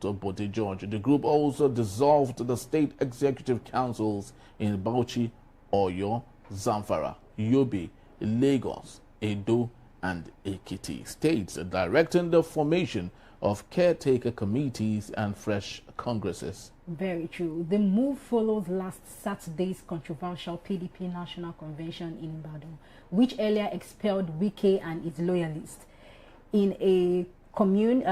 of Bode, Georgia. The group also dissolved the state executive councils in Bauchi, Oyo, Zamfara, Yobe, Lagos, Edo, and Ekiti states, directing the formation of caretaker committees and fresh congresses. Very true. The move follows last Saturday's controversial PDP National Convention in Ibadan, which earlier expelled Wike and his loyalists. In a commune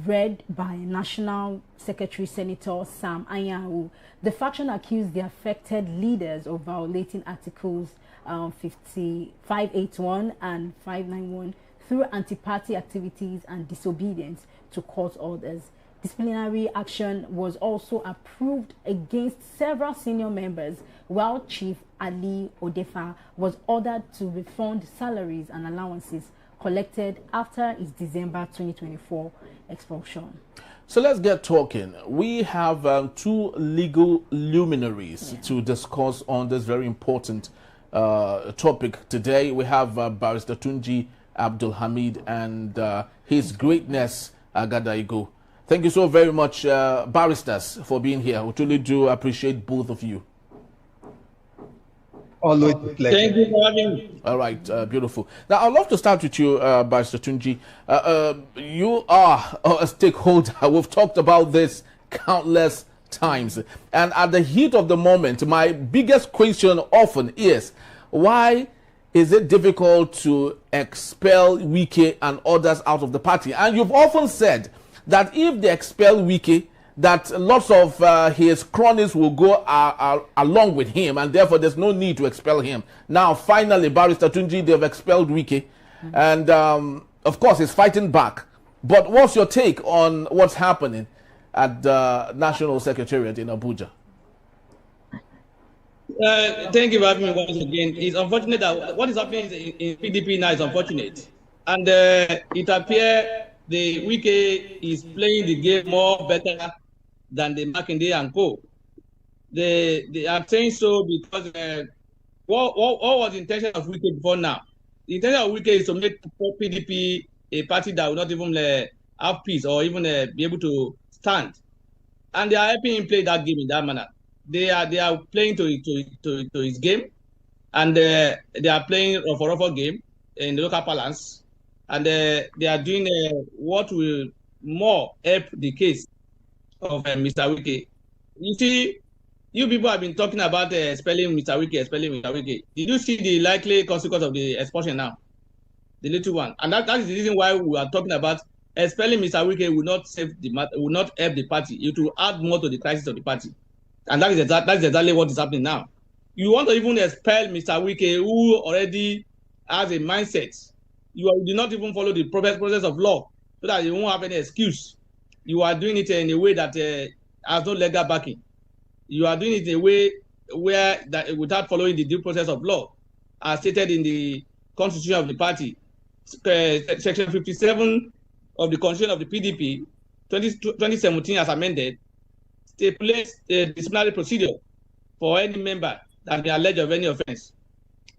read by National Secretary Senator Sam Anyanwu, the faction accused the affected leaders of violating Articles 581 and 591 through anti-party activities and disobedience to court orders. Disciplinary action was also approved against several senior members, while Chief Ali Odefa was ordered to refund salaries and allowances collected after his December 2024 expulsion. So let's get talking. We have two legal luminaries to discuss on this very important topic today. We have Barrister Tunji Abdul Hamid and His Greatness Agadaigo. Thank you so very much, barristers, for being here. We truly do appreciate both of you. Always a pleasure. Thank you for having me. All right, beautiful. Now, I'd love to start with you, Barrister Tunji. You are a stakeholder. We've talked about this countless times. And at the heat of the moment, my biggest question often is, why is it difficult to expel Wike and others out of the party? And you've often said that if they expel Wike, that lots of his cronies will go along with him, and therefore there's no need to expel him. Now, finally, Barrister Tunji, they've expelled Wike, and of course, he's fighting back. But what's your take on what's happening at the National Secretariat in Abuja? Thank you for having me once again. It's unfortunate that what is happening in PDP now is unfortunate. And it appears the Wike is playing the game more better than the Makinde and co. They are saying so because what was the intention of Wike before now? The intention of Wike is to make PDP a party that will not even have peace or even be able to stand. And they are helping him play that game in that manner. They are playing to his game, and they are playing a game in the local balance, and they are doing what will more help the case of Mr. Wike. You see, you people have been talking about expelling Mr. Wike. Did you see the likely consequence of the expulsion now? The little one. And that is the reason why we are talking about expelling Mr. Wike will not will not help the party. It will add more to the crisis of the party. And that is exactly what is happening now. You want to even expel Mr. Wike, who already has a mindset. You do not even follow the process of law, so that you won't have any excuse. You are doing it in a way that has no legal backing. You are doing it in a way where that without following the due process of law, as stated in the constitution of the party, section 57 of the constitution of the PDP, 2017 as amended, stipulates a disciplinary procedure for any member that be alleged of any offense.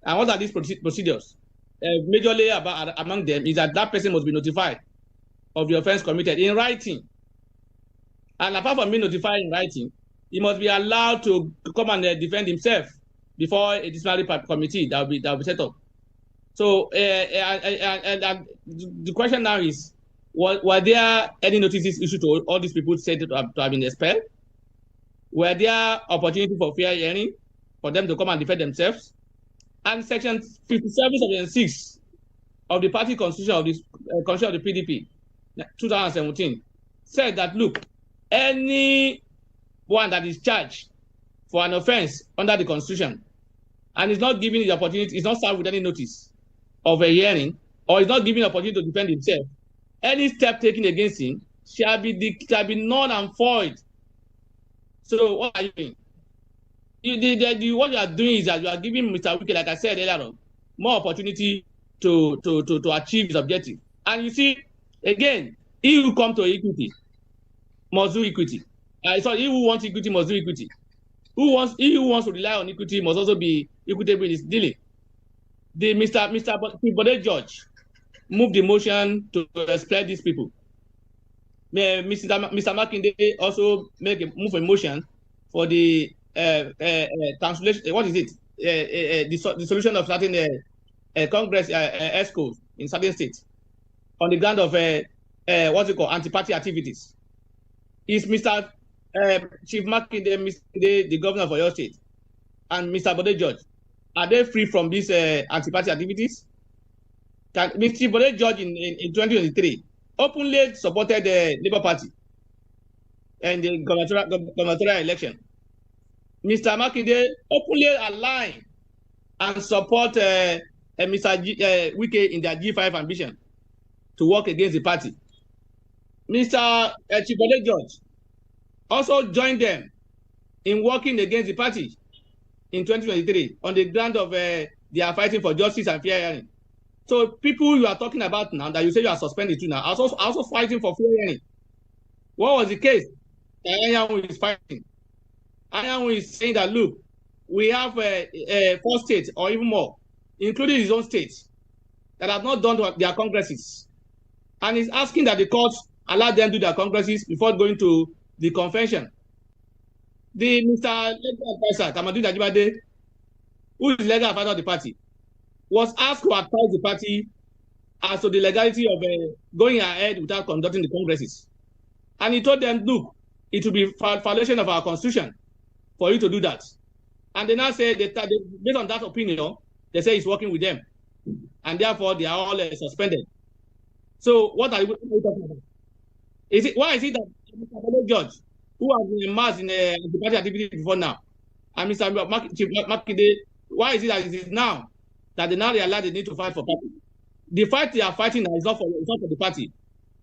And what are these procedures? Majorly among them is that that person must be notified of the offense committed in writing. And apart from being notified in writing, he must be allowed to come and defend himself before a disciplinary committee that will be set up. So and the question now is, were there any notices issued to all these people said to have been expelled? Were there opportunity for fair hearing for them to come and defend themselves? And section 57 of the party constitution of the constitution of the PDP, 2017, said that look, anyone that is charged for an offense under the constitution and is not given the opportunity, is not served with any notice of a hearing, or is not given the opportunity to defend himself, any step taken against him shall be null and void. So what are you doing? What you are doing is that you are giving Mr. Wike, like I said earlier on, more opportunity to achieve his objective. And you see, again, he who come to equity must do equity. So he who wants equity must do equity. He who wants to rely on equity must also be equitable in his dealing. The Mr. Bode George moved the motion to expel these people. Mr. Makinde also move a motion for the translation. What is it? The solution of certain Congress ESCOs in certain states on the ground of what's it called, anti-party activities. Is Mr. Chief Makinde, the governor of Oyo State, and Mr. Bode George, are they free from these anti-party activities? Mr. Bode George in 2023 openly supported the Labour Party and the gubernatorial election. Mr. Makinde openly aligned and support Mr. Wike in their G5 ambition to work against the party. Mr. Chief Bode George also joined them in working against the party in 2023 on the ground of they are fighting for justice and fair hearing. So people you are talking about now that you say you are suspended to now are also fighting for fair hearing. What was the case? Anyanwu is fighting. Anyanwu is saying that, look, we have 4 states or even more, including his own states, that have not done their congresses. And he's asking that the courts allow them to do their congresses before going to the convention. The Mr. Legal Advisor, Tamadu Najibade, who is legal advisor of the party, was asked to advise the party as to the legality of going ahead without conducting the congresses. And he told them, look, it will be violation of our constitution for you to do that. And they now say, based on that opinion, they say he's working with them. And therefore, they are all suspended. So what are you talking about? Why is it that Mr. George, who has been immersed in the party activity before now, and Mr. Makinde, why is it that it is now that they now realize they need to fight for party? The fight they are fighting now is not for the party.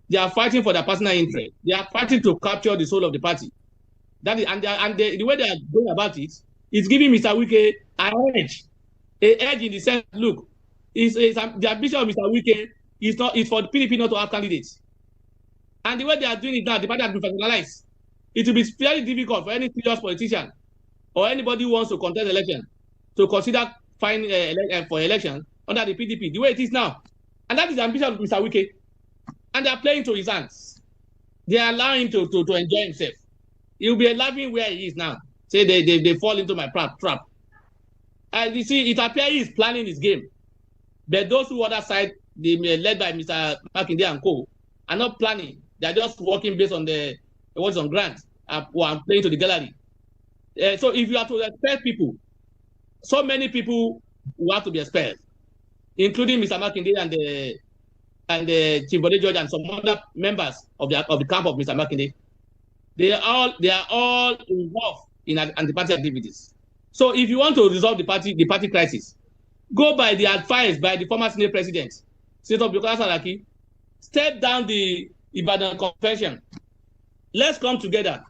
They are fighting for their personal interest. They are fighting to capture the soul of the party. That is, the way they are going about it is giving Mr. Wike an edge in the sense. Look, the ambition of Mr. Wike is for the PDP not to have candidates. And the way they are doing it now, the party has been personalized. It will be very difficult for any serious politician or anybody who wants to contest election to consider fighting for election under the PDP, the way it is now. And that is the ambition of Mr. Wike. And they are playing to his hands. They are allowing him to enjoy himself. He will be laughing where he is now. Say they fall into my trap. And you see, it appears he is planning his game. But those who other side, led by Mr. Makinde and co, are not planning. They are just working based on what's on grant or playing to the gallery. So if you are to expel people, so many people will have to be expelled, including Mr. Makinde and Chief Bode George and some other members of the camp of Mr. Makinde. They are all involved in anti-party activities. So if you want to resolve the party crisis, go by the advice by the former Senate President, Senator Bukola Saraki, step down the Ibadan Convention. Let's come together.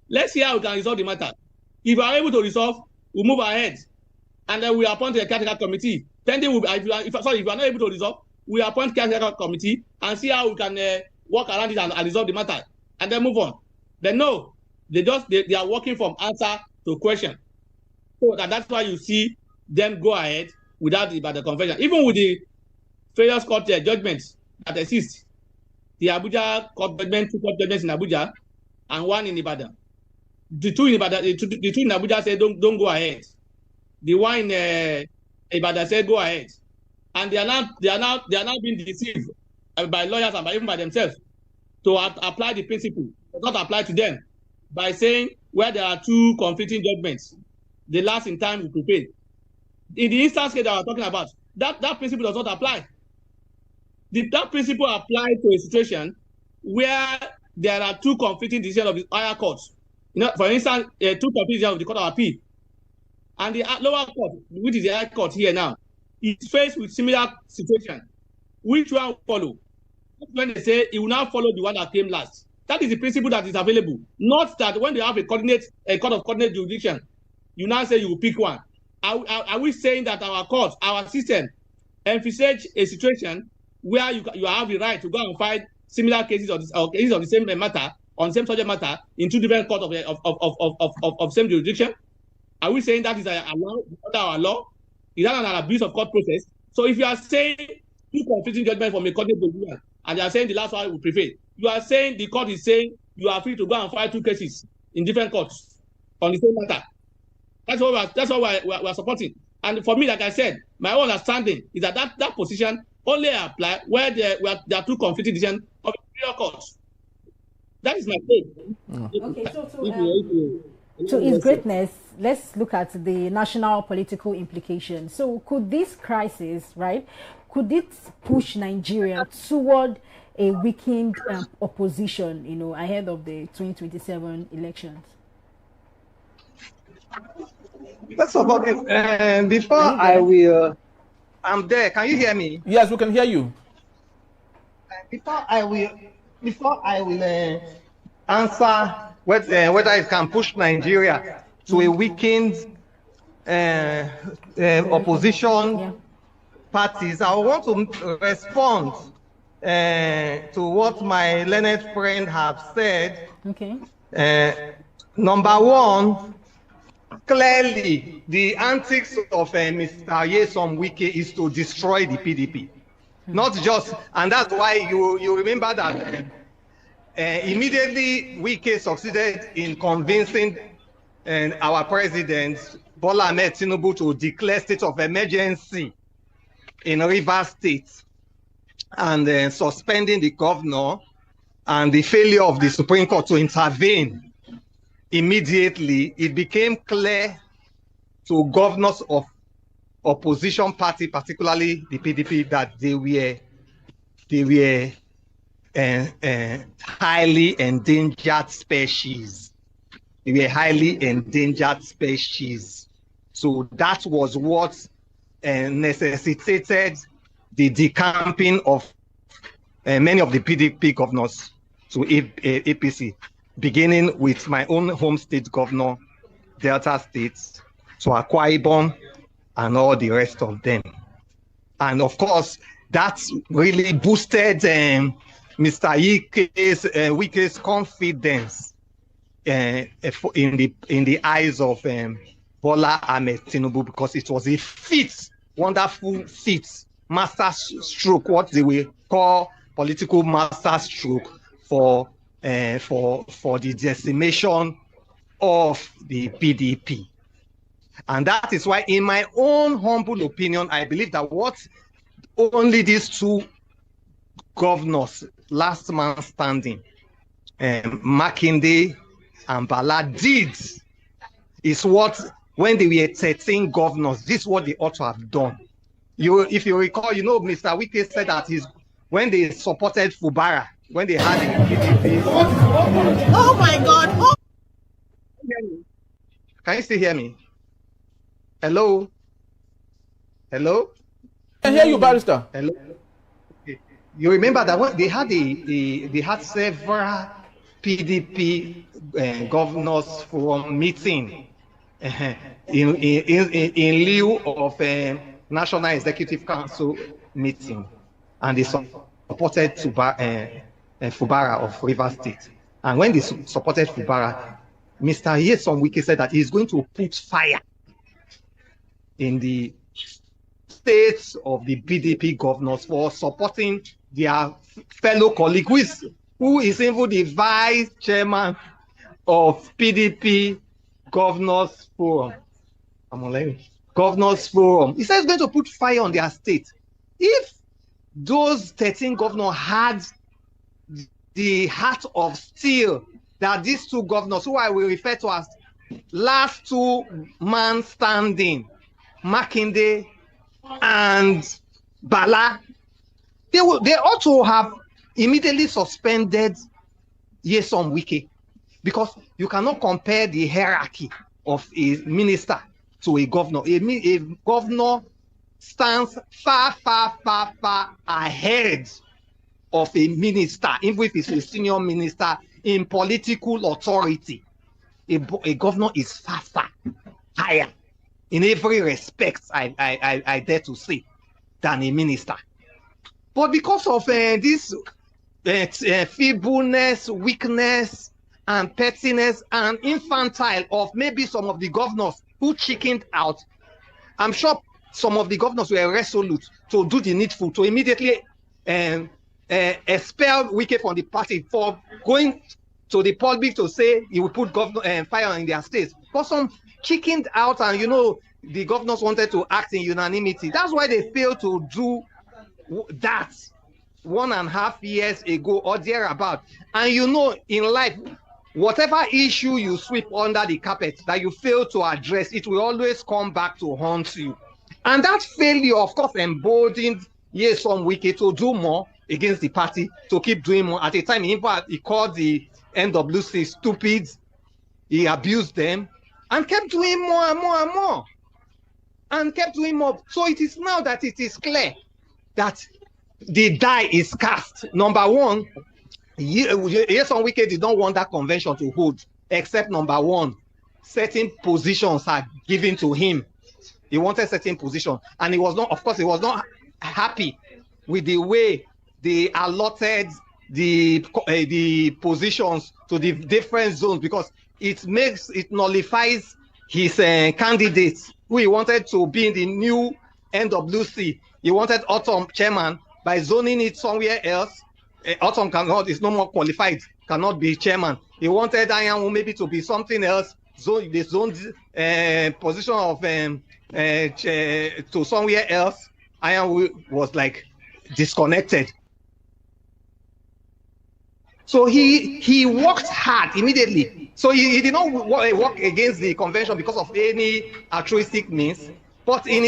Let's see how we can resolve the matter. If we are able to resolve, we'll move ahead. And then we appoint a caretaker committee. If you are not able to resolve, we appoint caretaker committee and see how we can work around it and resolve the matter. And then move on. But no, they are working from answer to question. So that's why you see them go ahead without the convention. Even with the various court judgments that exist, the Abuja court judgment, 2 court judgments in Abuja, and 1 in Ibadan. The two in Abuja said don't go ahead. The one in Ibadan said go ahead, and they are now being deceived by lawyers and even by themselves to apply the principle, not apply to them, by saying where there are 2 conflicting judgments, the last in time will prevail. In the instance case that we are talking about, that principle does not apply. That principle applies to a situation where there are 2 conflicting decisions of the higher courts. For instance, 2 conflicting decisions of the Court of Appeal. And the lower court, which is the high court here now, is faced with similar situation. Which one will follow? When they say it will now follow the one that came last. That is the principle that is available. Not that when they have a court of coordinate jurisdiction, you now say you will pick one. Are we saying that our court, our system, envisage a situation where you have the right to go and fight similar cases or cases of the same matter, on the same subject matter, in 2 different courts of same jurisdiction? Are we saying that is allowed under our law? Is that an abuse of court process? So if you are saying 2 conflicting judgments from a court jurisdiction, and they are saying the last one will prevail, you are saying the court is saying you are free to go and file 2 cases in different courts on the same matter. That's what we're supporting. And for me, like I said, my own understanding is that that position only apply where there are 2 conflicting decisions of the superior courts. That is my take. Okay, so His Greatness, let's look at the national political implications. So could this crisis, right, could it push Nigeria toward a weakened opposition, you know, ahead of the 2027 elections? First of all, before I will, I'm there. Can you hear me? Yes, we can hear you. Before I will answer whether it can push Nigeria to a weakened opposition parties, I want to respond to what my learned friend have said. Okay. Number one, clearly the antics of Mr. Nyesom Wike is to destroy the PDP. Not just, and that's why you remember that immediately Wike succeeded in convincing our president, Bala Mohammed Tinubu, to declare state of emergency in Rivers State and suspending the governor, and the failure of the Supreme Court to intervene immediately. It became clear to governors of opposition party, particularly the PDP, that they were highly endangered species. They were highly endangered species. So that was what necessitated the decamping of many of the PDP governors to APC, beginning with my own home state governor, Delta State, to Akwa Ibom, and all the rest of them. And of course, that really boosted Mr. Wike's confidence in the eyes of Bola Ahmed Tinubu, because it was a feat, wonderful feat, master stroke, what they will call political master stroke for the decimation of the PDP. And that is why, in my own humble opinion, I believe that what only these 2 governors, last man standing, Makinde and Bala, did is what, when they were 13 governors, this is what they ought to have done. If you recall, you know, Mr. Wike said that when they supported Fubara, when they had a PDP. Oh my God! Oh. Can you still hear me? Hello? Hello? I hear you, Barrister. Hello? Okay. You remember that when they had several PDP governors forum meeting in lieu of National Executive Council meeting, and they supported Fubara of Rivers State. And when they supported Fubara, Mr. Nyesom Wike said that he's going to put fire in the states of the PDP governors for supporting their fellow colleague, who is even the vice chairman of PDP Governors Forum. Governors Forum. He says he's going to put fire on their state. If those 13 governors had the heart of steel that these 2 governors, who I will refer to as last 2 man standing, Makinde and Bala, they ought to have immediately suspended Nyesom Wike, because you cannot compare the hierarchy of a minister to a governor. A governor stands far ahead of a minister, even if it's a senior minister in political authority. A governor is far higher in every respect, I dare to say, than a minister. But because of this feebleness, weakness, and pettiness, and infantile of maybe some of the governors who chickened out, I'm sure some of the governors were resolute to do the needful, to immediately expelled Wike from the party for going to the public to say he will put fire in their states. But some chickened out, and the governors wanted to act in unanimity. That's why they failed to do that 1.5 years ago or thereabout. And in life, whatever issue you sweep under the carpet that you fail to address, it will always come back to haunt you. And that failure, of course, emboldened Nyesom Wike to do more against the party, to keep doing more. At a time, he called the NWC stupid, he abused them, and kept doing more and more and more. And kept doing more. So it is now that it is clear that the die is cast. Number one, Nyesom Wike did not want that convention to hold, except number one, certain positions are given to him. He wanted certain positions, and he was not happy with the way they allotted the positions to the different zones, because it nullifies his candidates who he wanted to be in the new NWC. He wanted Autumn chairman. By zoning it somewhere else, Autumn is no more qualified, cannot be chairman. He wanted Anyanwu maybe to be something else. The zoned position of to somewhere else. Anyanwu was like disconnected. So he worked hard immediately. So he did not work against the convention because of any altruistic means, but in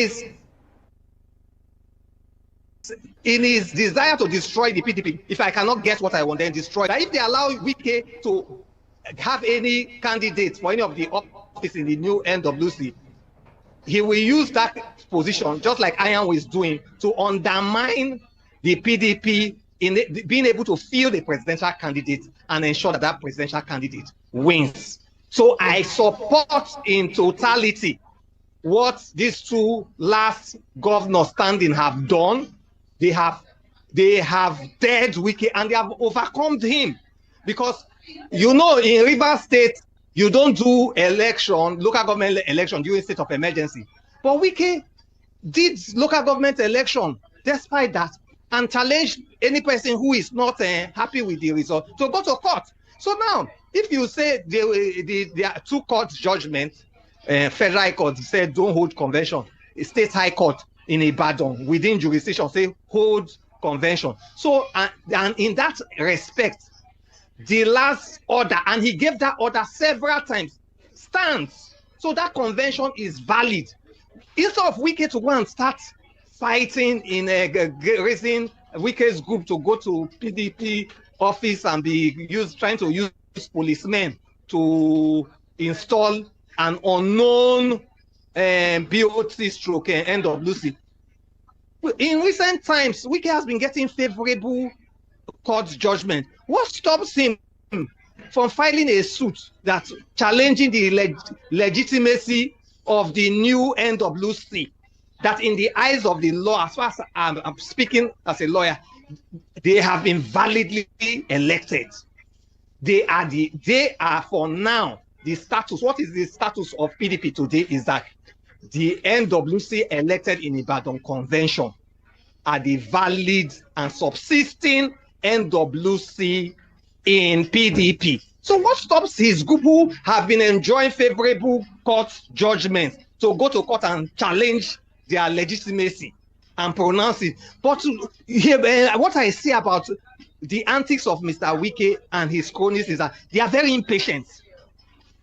his desire to destroy the PDP, if I cannot get what I want, then destroy. But if they allow Wike to have any candidate for any of the office in the new NWC, he will use that position, just like Anyanwu is doing, to undermine the PDP in being able to field a presidential candidate and ensure that that presidential candidate wins. So I support in totality what these two last governors standing have done. They have dared Wike and they have overcome him, because in Rivers State you don't do local government election during state of emergency, but Wike did local government election despite that and challenged any person who is not happy with the result to go to court. So now, if you say there are two court judgments, Federal High Court said don't hold convention, State High Court in Ibadan within jurisdiction say hold convention. So and in that respect, the last order, and he gave that order several times, stands. So that convention is valid. Instead of Wike to go and start fighting in raising Wike's group to go to PDP office and trying to use policemen to install an unknown BOT stroke NWC. In recent times, Wike has been getting favorable court judgment. What stops him from filing a suit that's challenging the legitimacy of the new NWC? That in the eyes of the law, as far as I'm speaking as a lawyer, they have been validly elected. They are for now the status. What is the status of PDP today is that the NWC elected in Ibadan convention are the valid and subsisting NWC in PDP. So what stops his group who have been enjoying favorable court judgments to go to court and challenge their legitimacy and pronounce it? But what I see about the antics of Mr. Wike and his cronies is that they are very impatient.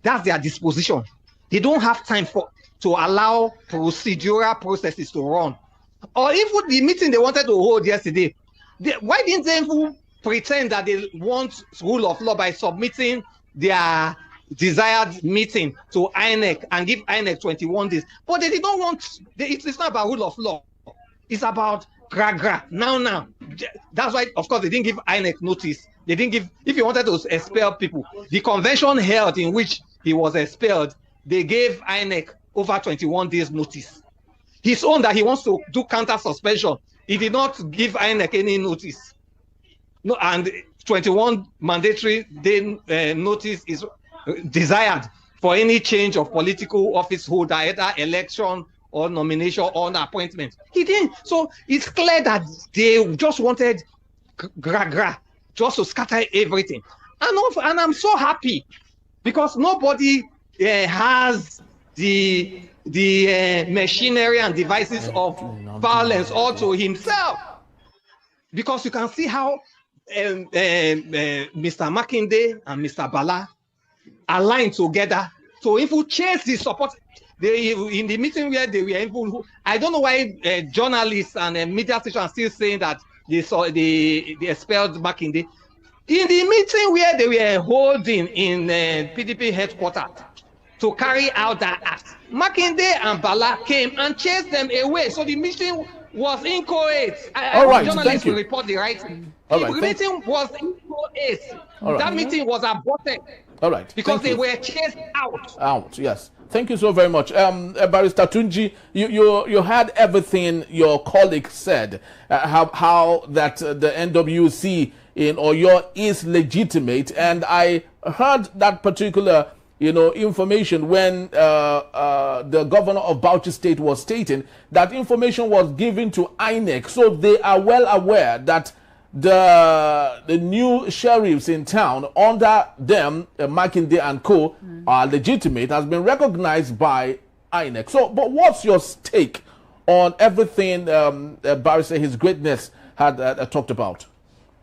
That's their disposition. They don't have time to allow procedural processes to run. Or even the meeting they wanted to hold yesterday, why didn't they even pretend that they want rule of law by submitting their desired meeting to INEC and give INEC 21 days? But they did not want, it's not about rule of law. It's about gra. Now. That's why, of course, they didn't give INEC notice. They didn't give, if you wanted to expel people, the convention held in which he was expelled, they gave INEC over 21 days notice. His own that he wants to do counter suspension, he did not give INEC any notice. No, and 21 mandatory day notice is desired for any change of political office holder, either election or nomination or appointment. He didn't. So it's clear that they just wanted gra, just to scatter everything. And I'm so happy because nobody has the machinery and devices of violence all to himself. Because you can see how Mr. Makinde and Mr. Bala aligned together to even chase the support. In the meeting where they were even, I don't know why journalists and media stations are still saying that they saw the expelled Makinde. In the meeting where they were holding in PDP headquarters to carry out that act, Makinde and Bala came and chased them away. So the meeting was inchoate. All right, journalists will report the right. The meeting was inchoate. That meeting was aborted. All right. Because they were chased out. Out, yes. Thank you so very much. Barrister Tunji, you had everything your colleague said, how that the NWC in Oyo is legitimate, and I heard that particular information when the governor of Bauchi State was stating that information was given to INEC, so they are well aware that the new sheriffs in town under them, Makinde and co, are legitimate, has been recognized by INEC. So, but what's your take on everything Barrister His Greatness had talked about?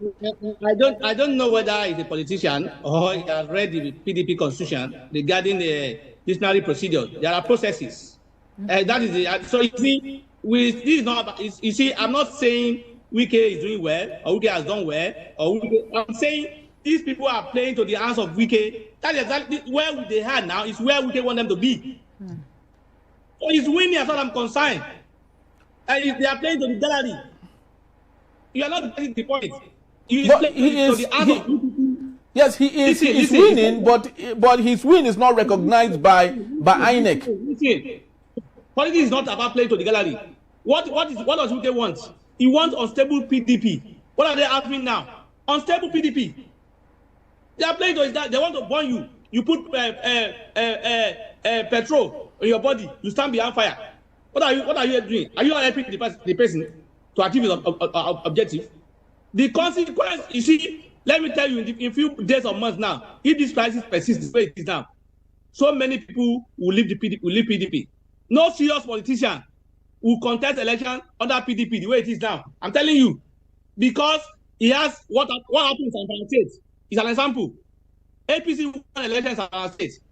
I don't know whether he's a politician or he has read the PDP constitution regarding the disciplinary procedure. There are processes. That is so you see, this is not. You see, I'm not saying Wike is doing well or Wike has done well or I'm saying these people are playing to the hands of Wike. That is exactly where they are now. Is where Wike want them to be. So he's winning as far as I'm concerned. And they are playing to the gallery. You are not getting the point. But he is. Yes, he is. He is winning, but his win is not recognized by INEC. Listen, politics is not about playing to the gallery. What does Wike want? He wants unstable PDP. What are they asking now? Unstable PDP. They are playing to that. They want to burn you. You put petrol on your body. You stand behind fire. What are you doing? Are you not helping the person to achieve his objective? The consequence, you see, let me tell you, in a few days or months now, if this crisis persists the way it is now, so many people will leave PDP. No serious politician will contest election under PDP the way it is now. I'm telling you, because he has what happened in San Francisco is an example. APC won election in San Francisco.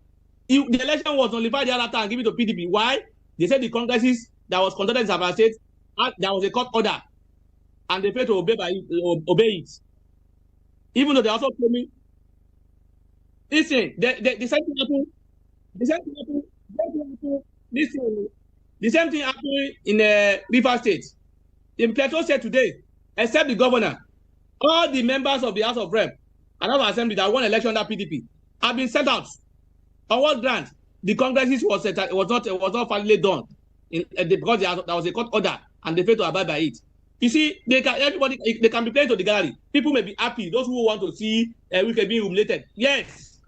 The election was nullified the other time and given to PDP. Why? They said the congresses that was conducted in San Francisco, there was a court order, and they failed to obey it. Even though they also told me, listen, the same thing happened. The same thing happened in River State. In Plateau State today, except the governor, all the members of the House of Rep and House of Assembly that won election under PDP have been sent out. On what ground? The congresses was not finally done because there was a court order and they failed to abide by it. You see, they can be playing to the gallery. People may be happy. Those who want to see Wike being humiliated. Yes,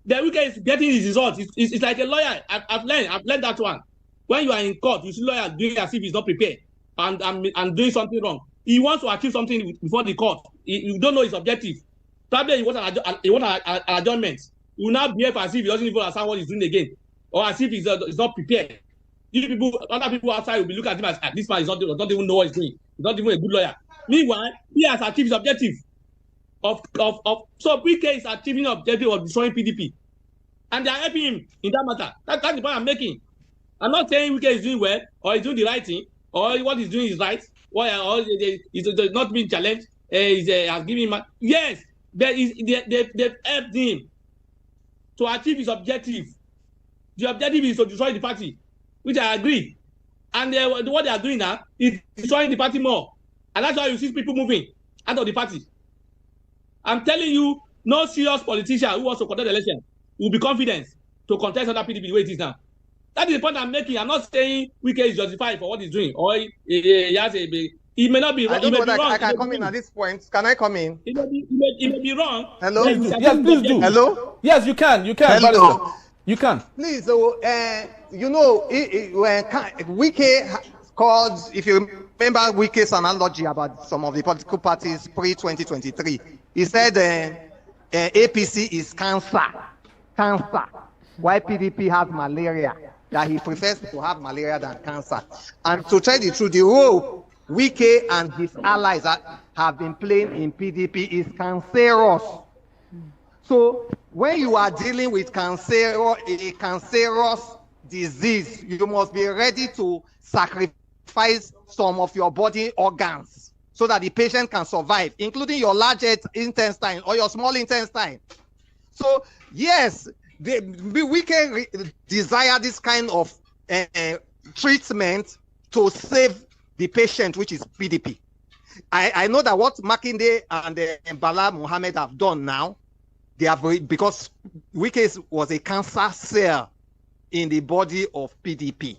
the Wike is getting his results. It's like a lawyer. I've learned that one. When you are in court, you see lawyer doing as if he's not prepared and doing something wrong. He wants to achieve something before the court. You don't know his objective. Probably he wants an adjournment. He will now behave as if he doesn't even understand what he's doing again, or as if he's not prepared. Other people outside will be looking at him as this man does not even know what he's doing. He's not even a good lawyer. Meanwhile, he has achieved his objective so Wike is achieving the objective of destroying PDP, and they are helping him in that matter. That's the point I'm making. I'm not saying Wike is doing well or he's doing the right thing or what he's doing is right or he's not being challenged. Has given him yes, they've helped him to achieve his objective. The objective is to destroy the party, which I agree. And what they are doing now is destroying the party more. And that's why you see people moving out of the party. I'm telling you, no serious politician who wants to contest the election will be confident to contest under PDP the way it is now. That is the point I'm making. I'm not saying Wike is justified for what he's doing. Or he may not be wrong. I don't know whether I can come in at this point. Can I come in? He may be wrong. Hello? Yes, please do. Hello? Yes, you can. Hello? You can. Please, when Wike called, if you remember Wike's analogy about some of the political parties pre-2023. He said APC is cancer, while PDP has malaria, that he prefers to have malaria than cancer. And to tell the truth, the role Wike and his allies have been playing in PDP is cancerous. So when you are dealing with a cancerous disease, you must be ready to sacrifice some of your body organs so that the patient can survive, including your large intestine or your small intestine. So yes, we can desire this kind of treatment to save the patient, which is PDP. I know that what Makinde and Bala Mohammed have done now, they have, because Wike was a cancer cell in the body of PDP.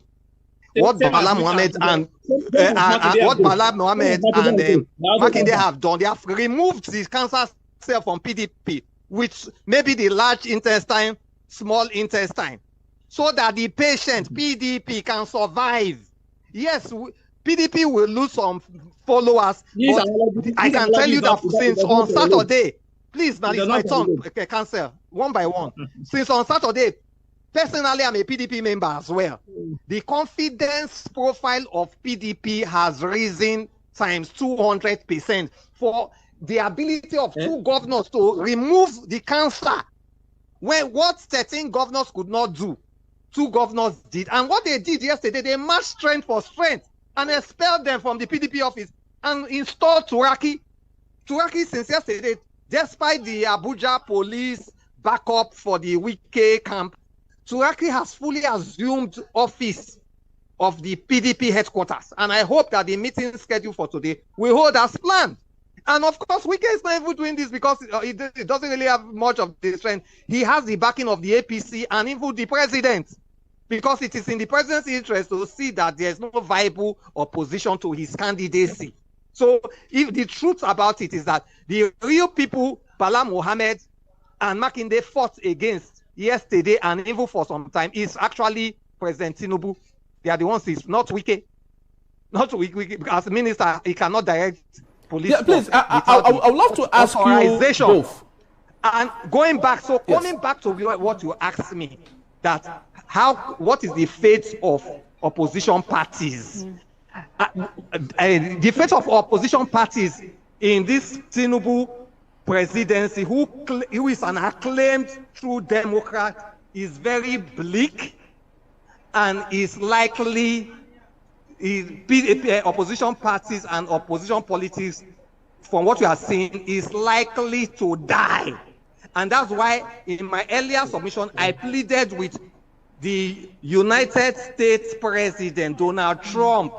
What Bala Mohammed and Makinde have done, they have removed the cancer cell from PDP, which maybe the large intestine, small intestine, so that the patient, PDP, can survive. Yes, PDP will lose some followers, but I can tell you that since on Saturday, please, now it's my turn, cancel one by one. Since on Saturday, personally, I'm a PDP member as well. The confidence profile of PDP has risen times 200% for the ability of two governors to remove the cancer. When what 13 governors could not do, two governors did. And what they did yesterday, they matched strength for strength and expelled them from the PDP office and installed Turaki. Turaki, since yesterday, despite the Abuja police backup for the Wike camp, Turaki has fully assumed office of the PDP headquarters. And I hope that the meeting scheduled for today will hold as planned. And of course, Wike is not even doing this because it doesn't really have much of the strength. He has the backing of the APC and even the president, because it is in the president's interest to see that there is no viable opposition to his candidacy. So if the truth about it is that the real people, Bala Mohammed and Makinde, fought against yesterday and even for some time is actually President Tinubu. They are the ones, it's not Wike. Not Wike. As a minister, he cannot direct police. Yeah, please, I would love to ask you both. And going back, so coming back to what you asked me, that what is the fate of opposition parties? The fate of opposition parties in this Tinubu presidency, who is an acclaimed true Democrat, is very bleak and is likely opposition parties and opposition politics, from what we are seeing, is likely to die. And that's why in my earlier submission, I pleaded with the United States President Donald Trump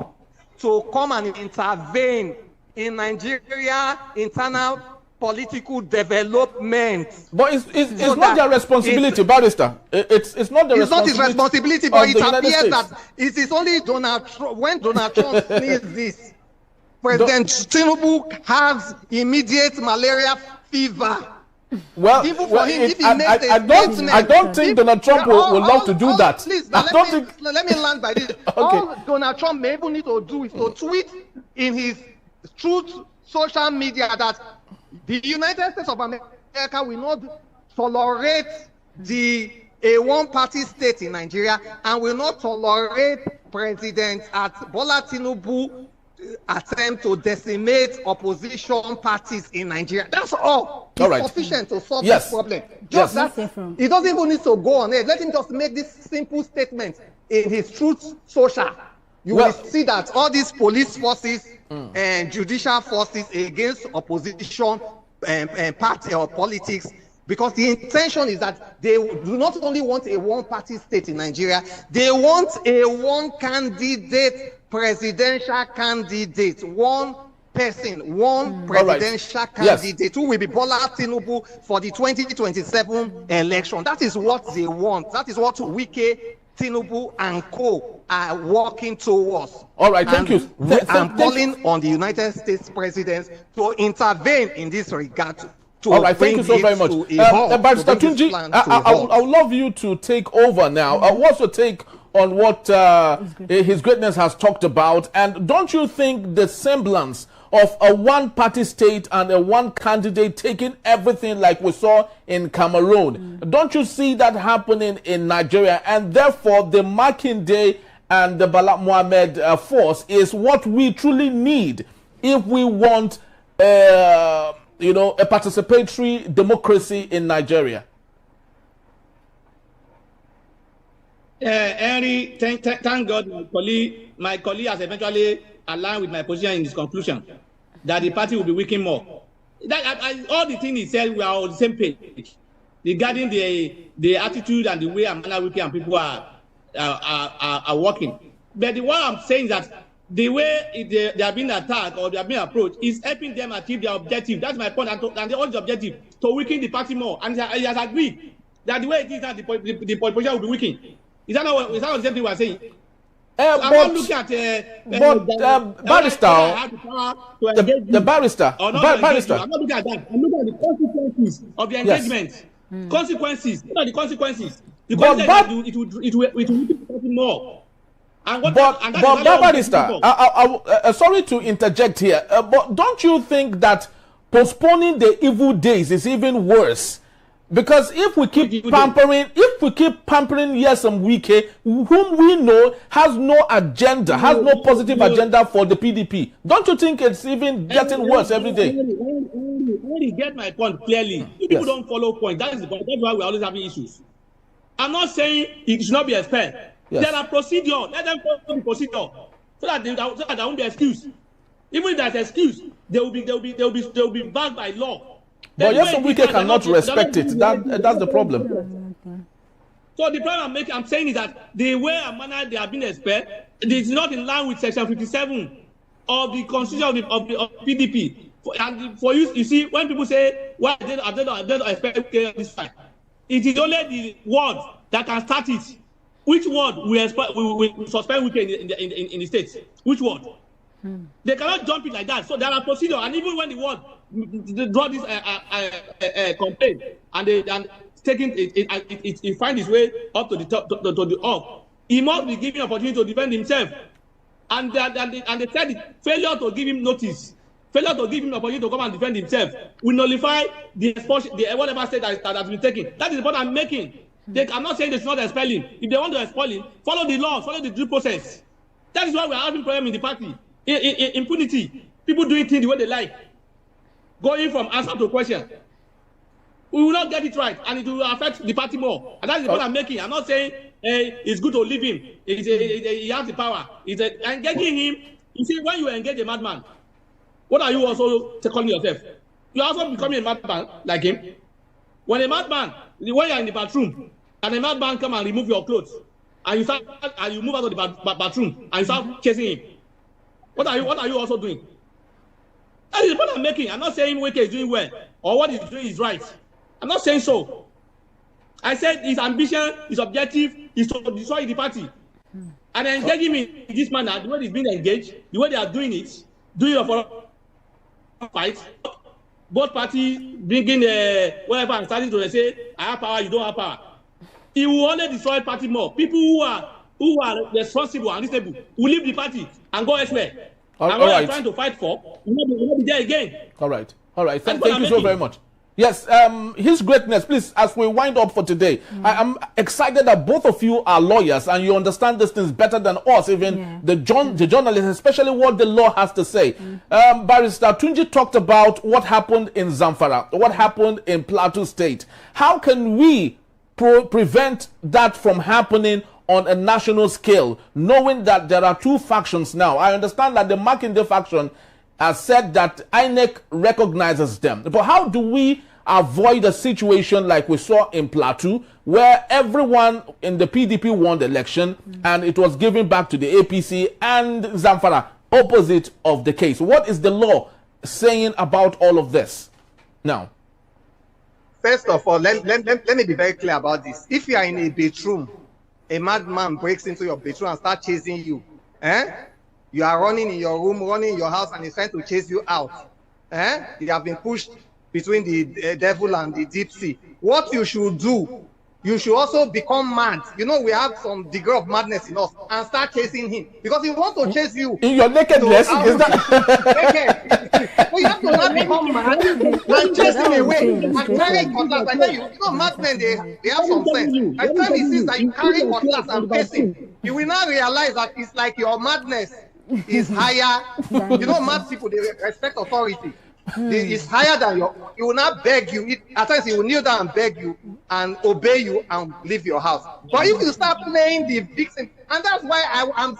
to come and intervene in Nigeria internal political development. But it's not their responsibility, Barrister. It's not the responsibility. It's not his responsibility, but it appears that it is only Donald Trump. When Donald Trump needs this, President Tinubu has immediate malaria fever. Well, I don't think Donald Trump will love to do that. Please, let me land by this. Okay. All Donald Trump may even need to do is to tweet in his truth social media that the United States of America will not tolerate a one-party state in Nigeria and will not tolerate President Bola Tinubu attempt to decimate opposition parties in Nigeria. That's all. It's sufficient to solve this problem. Just that, he doesn't even need to go on it. Let him just make this simple statement in his truth social. You will see that all these police forces and judicial forces against opposition party or politics, because the intention is that they do not only want a one-party state in Nigeria, they want a one-candidate presidential candidate, one person, one presidential candidate who will be Bola Tinubu for the 2027 election. That is what they want. That is what Wike, Tinubu and co are working towards. All right, thank you. I'm calling on the United States president to intervene in this regard. All right, thank you so very much. Barrister Tunji, I would love you to take over now. What's your take on what His Greatness has talked about. And don't you think the semblance of a one-party state and a one candidate taking everything like we saw in Cameroon, don't you see that happening in Nigeria? And therefore, the Makinde and the Bala Mohammed force is what we truly need if we want, a participatory democracy in Nigeria. Henry, thank God my colleague has eventually aligned with my position in his conclusion that the party will be weakening more. All the things he said, we are on the same page regarding the attitude and the way and manner and people are working. But what I'm saying is that the way they are being attacked or they are being approached is helping them achieve their objective. That's my point. And the only objective to weaken the party more. And he has agreed that the way it is that the position will be weakened. Is that not the same thing we are saying? Barrister, the barrister. I'm not looking at that. I'm looking at the consequences of the engagement. Yes. Consequences. What are the consequences? The consequences it will weaken the party more. Barrister, sorry to interject here, but don't you think that postponing the evil days is even worse? Because if we keep pampering Nyesom Wike, whom we know has no agenda, has no positive agenda for the PDP, don't you think it's even getting worse every day? When you get my point clearly, if people don't follow point, that is the point. That's why we're always having issues. I'm not saying it should not be expelled. Yes. There are procedures. Let them follow the procedure so that there won't be excuse. Even if there's excuse, they will be backed by law. But Nyesom Wike cannot respect it. That's the problem. So the problem I'm saying is that the way and manner they have been expelled is not in line with Section 57 of the Constitution of the PDP. And for you see, when people say, "Why they don't expect this fight?" It is only the word that can start it. Which word we suspend Wike in the states? Which word? They cannot jump it like that. So there are procedures, and even when the word they draw this complaint and it find its way up to the top to the up, he must be given opportunity to defend himself. And they said failure to give him notice, failure to give him opportunity to come and defend himself will nullify the expulsion, whatever state that has been taken. That is the point I'm making. I'm not saying they should not expel him. If they want to expel him, follow the law, follow the due process. That is why we are having problem in the party. Impunity. People doing things the way they like. Going from answer to question. We will not get it right, and it will affect the party more. And that is the point I'm making. I'm not saying it's good to leave him. He has the power. Engaging him. You see, when you engage a madman, what are you also calling yourself? You are also becoming a madman like him. When a madman, when you are in the bathroom, and a madman come and remove your clothes, and you move out of the bathroom, and you start chasing him. What are you also doing? That is the point I'm making. I'm not saying Wike is doing well or what he's doing is right. I'm not saying so. I said his ambition, his objective is to destroy the party. And engaging him in this manner, the way he's being engaged, the way they are doing it for a fight, both parties bringing whatever and starting to say, I have power, you don't have power. It will only destroy the party more. People who are responsible and reasonable will leave the party and go elsewhere. And what I'm trying to fight for, we will not be there again. All right. Thank you so very much. Yes, His Greatness, please, as we wind up for today, I am excited that both of you are lawyers and you understand these things better than us, even the journalists, especially what the law has to say. Barrister Tunji talked about what happened in Zamfara, what happened in Plateau State. How can we prevent that from happening on a national scale, knowing that there are two factions now? I understand that the Makinde faction has said that INEC recognizes them. But how do we avoid a situation like we saw in Plateau, where everyone in the PDP won the election and it was given back to the APC, and Zamfara, opposite of the case? What is the law saying about all of this now? First of all, let me be very clear about this. If you are in a bedroom, a madman breaks into your bedroom and starts chasing you, you are running in your room, running in your house, and he's trying to chase you out. You have been pushed between the devil and the deep sea. What you should do, you should also become mad. You know, we have some degree of madness in us, and start chasing him because he wants to chase you. In your nakedness, is that? Naked. So you have to not become mad and chase him away and carry cutlass. I tell you, madmen, they have some sense. By the time he sees that you carry cutlass and face him, you will not realize that it's like your madness is higher. You know, mad people, they respect authority. It's higher than he will not beg you. At times he will kneel down and beg you and obey you and leave your house. But if you start playing the victim, and that's why I'm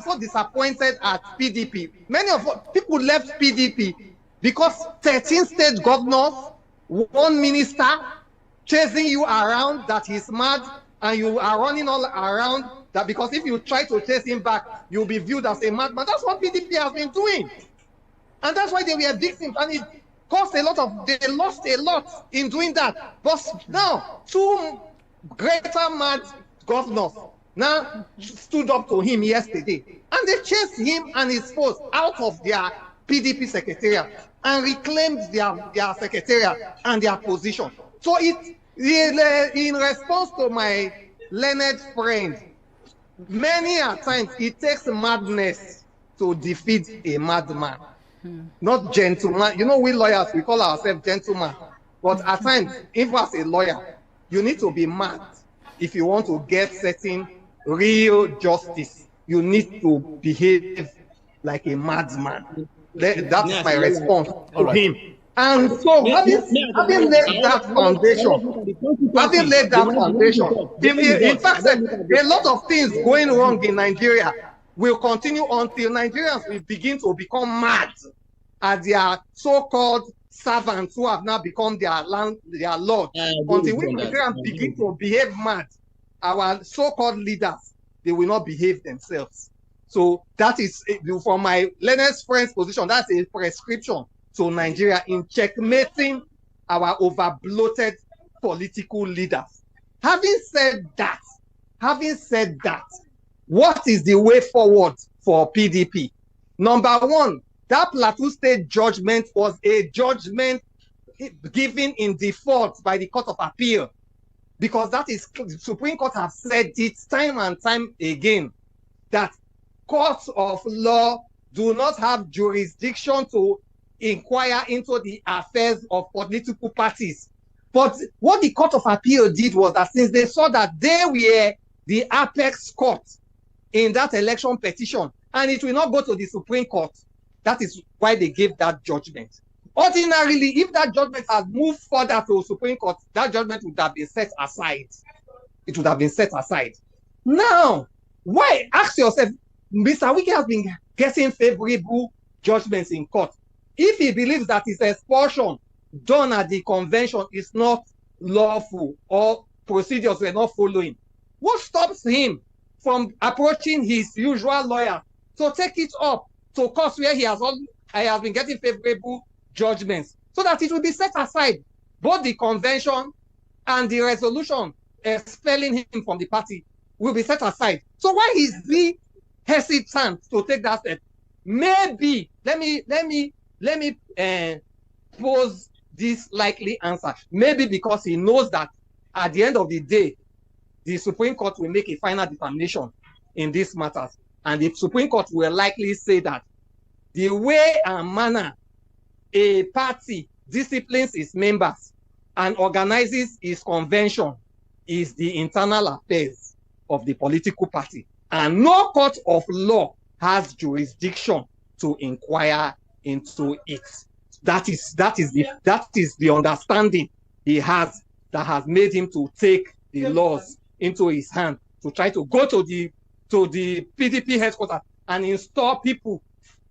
so disappointed at PDP. Many of people left PDP because 13 state governors, one minister chasing you around that he's mad, and you are running all around that because if you try to chase him back, you'll be viewed as a madman. That's what PDP has been doing. And that's why they were victims, and it cost they lost a lot in doing that. But now, two greater mad governors now stood up to him yesterday, and they chased him and his force out of their PDP secretariat and reclaimed their secretariat and their position. So in response to my learned friend, many a times it takes madness to defeat a madman. Not gentleman. You know, we lawyers, we call ourselves gentlemen. But at times, if as a lawyer, you need to be mad if you want to get certain real justice. You need to behave like a madman. That's my response to him. And so, having laid that foundation, in fact, a lot of things going wrong in Nigeria will continue until Nigerians will begin to become mad at their so-called servants who have now become their lord. Until we Nigerians begin to behave mad, our so-called leaders, they will not behave themselves. So that is, from my learned friend's position, that's a prescription to Nigeria in checkmating our over-bloated political leaders. Having said that, what is the way forward for PDP? Number one, that Plateau State judgment was a judgment given in default by the Court of Appeal, because that is, the Supreme Court has said it time and time again, that courts of law do not have jurisdiction to inquire into the affairs of political parties. But what the Court of Appeal did was that since they saw that they were the apex court in that election petition, and it will not go to the Supreme Court, that is why they gave that judgment. Ordinarily, if that judgment had moved further to Supreme Court, that judgment would have been set aside. It would have been set aside. Now, why? Ask yourself, Mr. Wike has been getting favorable judgments in court. If he believes that his expulsion done at the convention is not lawful or procedures were not following, what stops him from approaching his usual lawyer to take it up to court where he has been getting favorable judgments, so that it will be set aside? Both the convention and the resolution expelling him from the party will be set aside. So why is he hesitant to take that step? Maybe, let me pose this likely answer. Maybe because he knows that at the end of the day, the Supreme Court will make a final determination in these matters. And the Supreme Court will likely say that the way and manner a party disciplines its members and organizes its convention is the internal affairs of the political party. And no court of law has jurisdiction to inquire into it. That is the understanding he has, that has made him to take the laws into his hand, to try to go to the PDP headquarters and install people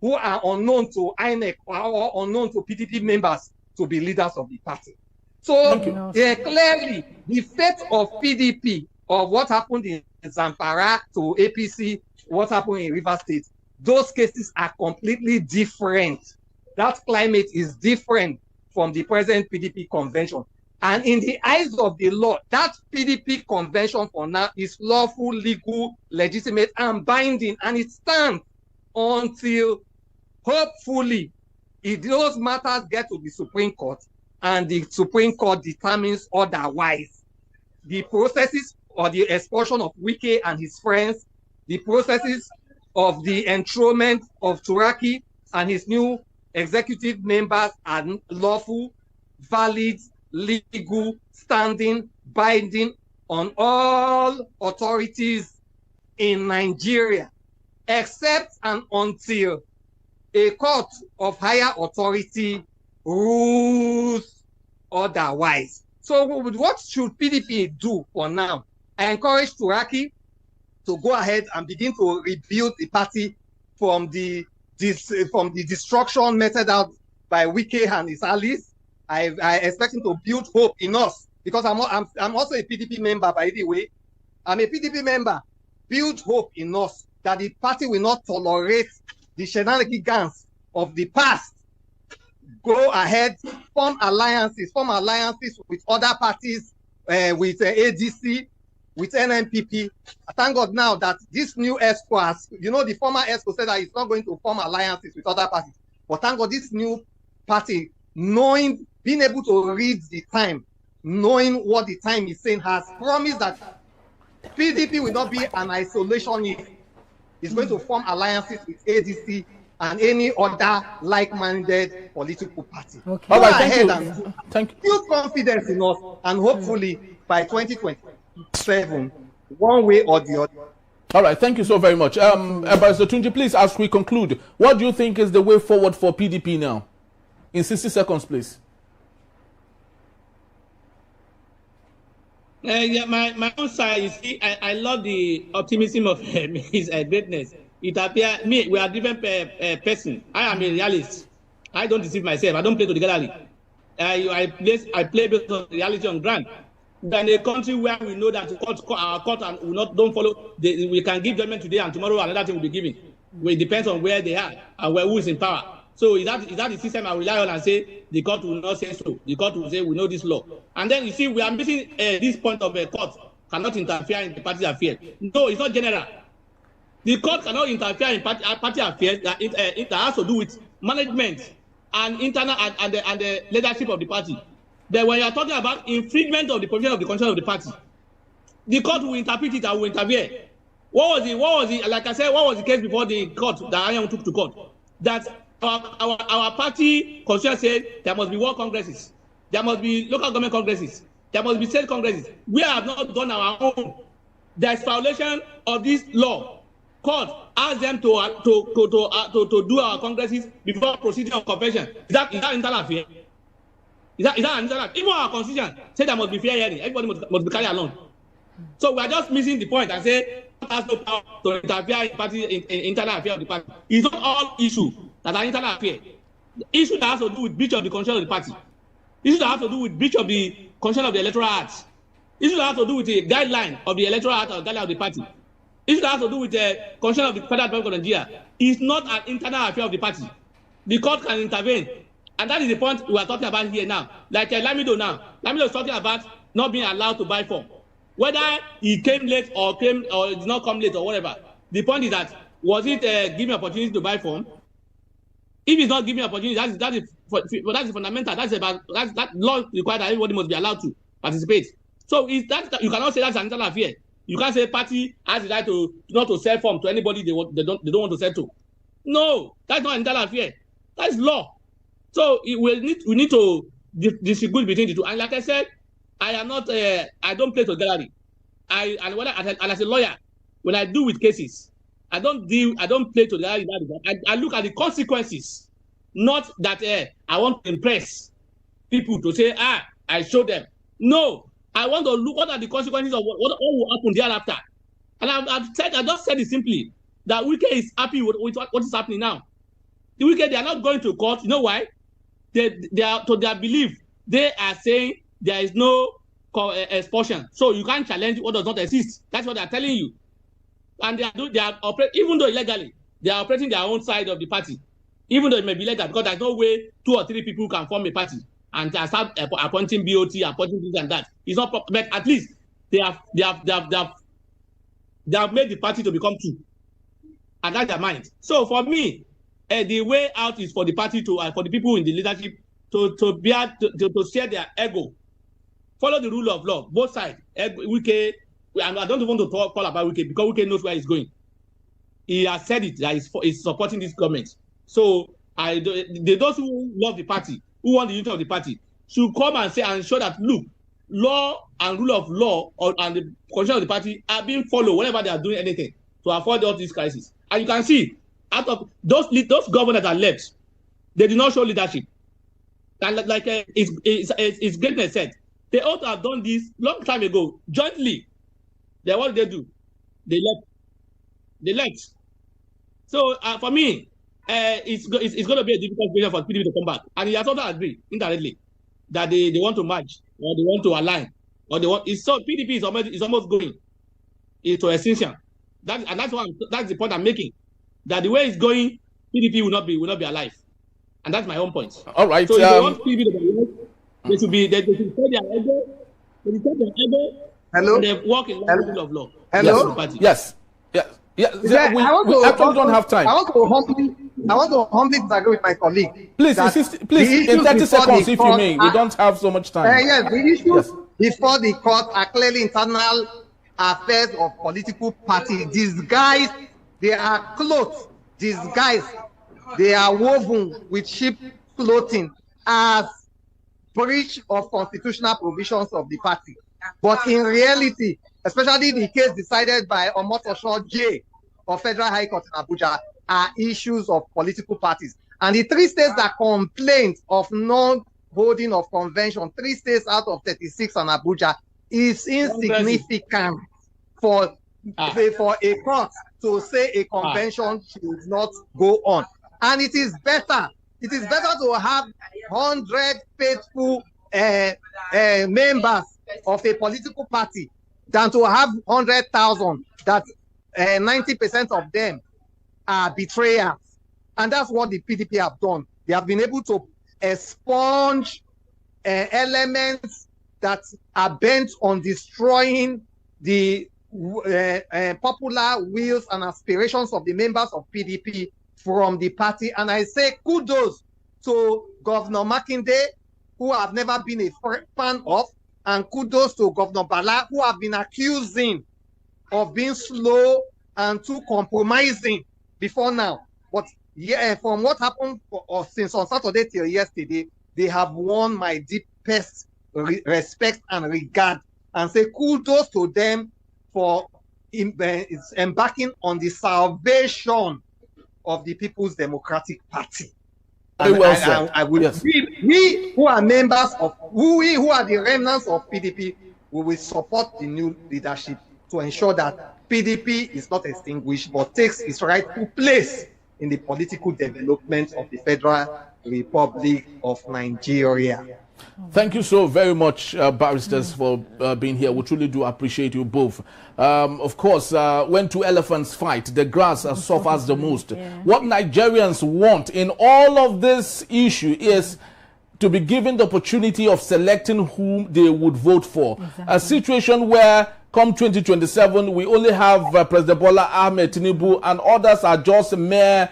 who are unknown to INEC or unknown to PDP members to be leaders of the party. So clearly, the fate of PDP, of what happened in Zamfara to APC, what happened in Rivers State, those cases are completely different. That climate is different from the present PDP convention. And in the eyes of the law, that PDP convention for now is lawful, legal, legitimate, and binding, and it stands until, hopefully, if those matters get to the Supreme Court and the Supreme Court determines otherwise, the processes or the expulsion of Wike and his friends, the processes of the enthronement of Turaki and his new executive members are lawful, valid, legal, standing, binding on all authorities in Nigeria, except and until a court of higher authority rules otherwise. So what should PDP do for now? I encourage Turaki to go ahead and begin to rebuild the party from the destruction meted out by Wike and his allies. I expect him to build hope in us, because I'm also a PDP member, by the way. I'm a PDP member. Build hope in us that the party will not tolerate the shenanigans of the past. Go ahead, form alliances with other parties, with ADC, with NNPP. Thank God now that this new ESCO has, the former ESCO said that it's not going to form alliances with other parties. But thank God this new party, being able to read the time, knowing what the time is saying, has promised that PDP will not be an isolationist. It's going to form alliances with ADC and any other like-minded political party. Okay. All right, thank you. Build confidence in us, and hopefully by 2027, one way or the other. All right, thank you so very much. Ambassador Tunji, please, as we conclude, what do you think is the way forward for PDP now? In 60 seconds, please. Yeah, my own side, you see, I love the optimism of his greatness. It appears, we are different person. I am a realist. I don't deceive myself. I don't play to the gallery. I play based on reality on ground. We're in a country where we know that our court don't follow. We can give judgment today and tomorrow another thing will be given. It depends on where they are and who is in power. So is that the system I rely on and say the court will not say so? The court will say we know this law. And then you see we are missing this point of a court cannot interfere in the party affairs. No, it's not general. The court cannot interfere in party affairs. It has to do with management and internal and the leadership of the party. Then when you are talking about infringement of the provision of the constitution of the party, the court will interpret it and will interfere. What was the like I said, what was the case before the court that Anyanwu took to court? That our party constitution said there must be world congresses, there must be local government congresses, there must be state congresses. We have not done our own. There is violation of this law. Court asked them to do our congresses before proceeding of convention. Is that internal affair? Is that an internal? Even our constitution said there must be fair hearing. Everybody must be carried along. So we are just missing the point and say has no power to interfere in party in internal affairs of the party. It's not all issues that are internal affairs. Issue that has to do with breach of the constitution of the party. Issue that has to do with breach of the constitution of the electoral act. Issue that has to do with the guideline of the electoral act or guideline of the party. Issue that has to do with the constitution of the Federal Republic of Nigeria is not an internal affair of the party. The court can intervene. And that is the point we are talking about here now. Like Lamido now. Lamido is talking about not being allowed to buy form. Whether he came late or did not come late or whatever, the point is that was it giving opportunity to buy form? If it's not giving opportunity, that is fundamental. That law requires that everybody must be allowed to participate. So you cannot say that's an internal affair. You can't say party has the right to not to sell form to anybody they don't want to sell to. No, that's not an internal affair. That's law. So we need to distinguish between the two. And like I said, I am not. I don't play to gallery. And as a lawyer, when I deal with cases, I don't play to the gallery. I look at the consequences, not that I want to impress people to say I show them. No, I want to look what are the consequences of what will happen thereafter. And I just said it simply that Wike is happy with what is happening now. The Wike, they are not going to court. You know why? They are, to their belief, they are saying there is no expulsion. So you can't challenge what does not exist. That's what they are telling you. And they are operating, even though illegally, they are operating their own side of the party. Even though it may be legal, because there's no way 2 or 3 people can form a party and start appointing BOT, appointing this and that. It's not, but at least they have made the party to become 2. And that's their mind. So for me, the way out is for the party to, for the people in the leadership to share their ego, follow the rule of law, both sides. Wike, I don't even want to call about Wike because Wike knows where he's going. He has said it that he's supporting this government. So those who love the party, who want the unity of the party, should come and say and show that, look, law and rule of law and the constitution of the party are being followed whenever they are doing anything to avoid all these crises. And you can see, out of those governors that left, they did not show leadership. And like his greatness said, they ought to have done this long time ago, jointly. Then what did they do? They left. So for me, it's going to be a difficult period for PDP to come back. And he has also agreed indirectly that they want to merge or they want to align or they want. PDP is almost going into extinction. That's the point I'm making. That the way it's going, PDP will not be alive, and that's my own point. All right. So if they want PDP to be alive, they should take their elbow. They should take their elbow. Hello. And they work in the rule of law. Hello. Yes. Yeah. We actually don't have time. I want to humbly disagree with my colleague. Please, in 30 seconds, if you may. We don't have so much time. Yes, the issues before the court are clearly internal affairs of political parties. These guys, they are clothes. These guys, they are woven with sheep clothing as breach of constitutional provisions of the party. But in reality, especially the case decided by Omotosho J of Federal High Court in Abuja, are issues of political parties. And the 3 states that complained of non-holding of convention, 3 states out of 36 on Abuja, is insignificant for a court to say a convention should not go on. And it is better to have 100 faithful members of a political party than to have 100,000 that 90% of them are betrayers. And that's what the PDP have done. They have been able to expunge elements that are bent on destroying the popular wills and aspirations of the members of PDP from the party. And I say kudos to Governor Makinde, who I've never been a fan of, and kudos to Governor Bala, who have been accusing of being slow and too compromising before now. But yeah, from what happened since on Saturday till yesterday, they have won my deepest respect and regard, and say kudos to them for embarking on the salvation of the People's Democratic Party. And I would, yes. we who are members of, who are the remnants of PDP, we will support the new leadership to ensure that PDP is not extinguished, but takes its rightful place in the political development of the Federal Republic of Nigeria. Thank you so very much, barristers, for being here. We truly do appreciate you both. Of course, when 2 elephants fight, the grass suffers the most. Yeah. What Nigerians want in all of this issue is to be given the opportunity of selecting whom they would vote for. Exactly. A situation where come 2027, we only have President Bala Ahmed Tinubu, and others are just mere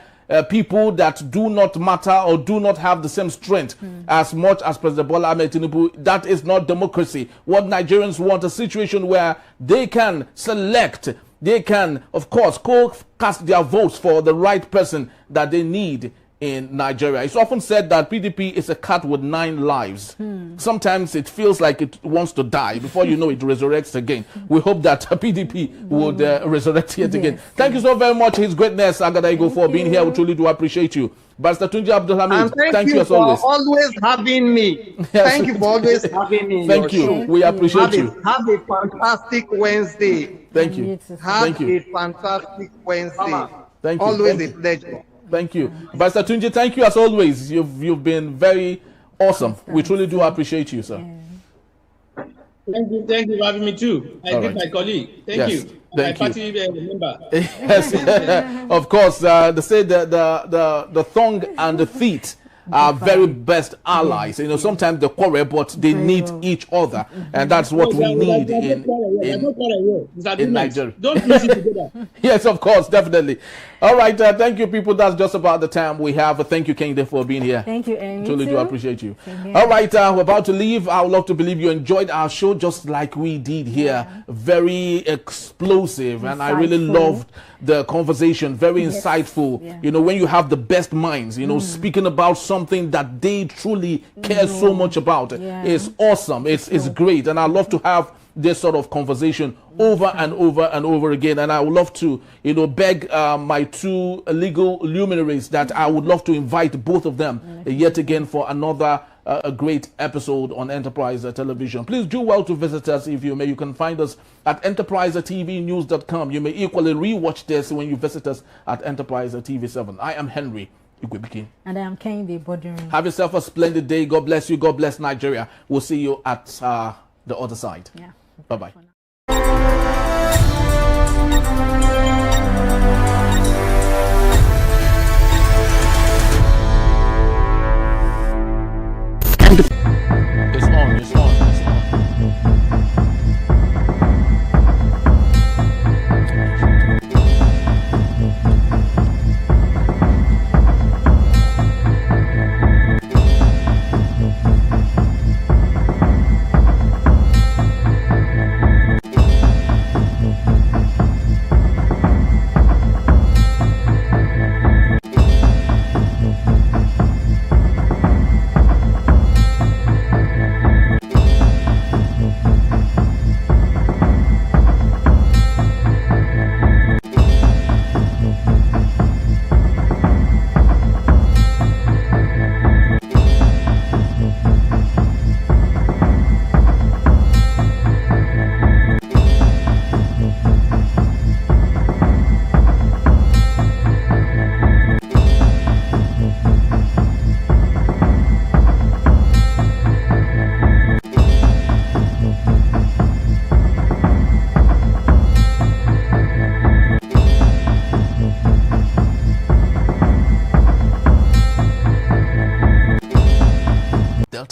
people that do not matter or do not have the same strength as much as President Bala Ahmed Tinubu. That is not democracy. What Nigerians want, a situation where they can select, they can, of course, cast their votes for the right person that they need in Nigeria. It's often said that PDP is a cat with 9 lives. Sometimes it feels like it wants to die. Before you know it resurrects again. We hope that PDP would resurrect yet again. Thank you so very much, His Greatness Agadaigo, for being here. We truly do appreciate you. Pastor Tunji Abdulhamid, thank you as always. Always having me. Yes. Thank you for always having me. Thank you. Show. We appreciate you. Have a fantastic Wednesday. Thank you. Have a fantastic Wednesday. Thank you. Always a pleasure. Thank you. Pastor Tunji, thank you as always. You've been very awesome. We truly do appreciate you, sir. Thank you for having me too. I greet my colleague. Thank you. Thank my party member. Yes, of course. They say the tongue and the feet are very best allies. You know, sometimes they quarrel, but they need each other, and that's what we need in Nigeria. Don't mix it together. Yes, of course, definitely. All right, thank you, people. That's just about the time we have. Thank you, Kende, for being here. Thank you, Amy. Truly do appreciate you. All right, we're about to leave. I would love to believe you enjoyed our show just like we did here. Yeah. Very explosive, and I really loved the conversation. Very insightful. Yeah. You know, when you have the best minds, you know, speaking about something that they truly care so much about. Yeah. It's awesome. It's great, and I love to have this sort of conversation over and over and over again. And I would love to, you know, beg my two legal luminaries that I would love to invite both of them yet again for another a great episode on Enterprise Television. Please do well to visit us if you may. You can find us at enterprisetvnews.com. You may equally rewatch this when you visit us at Enterprise TV7. I am Henry Wike-backed. And I am Kende Bode. Have yourself a splendid day. God bless you. God bless Nigeria. We'll see you at the other side. Yeah. Bye-bye. It's on.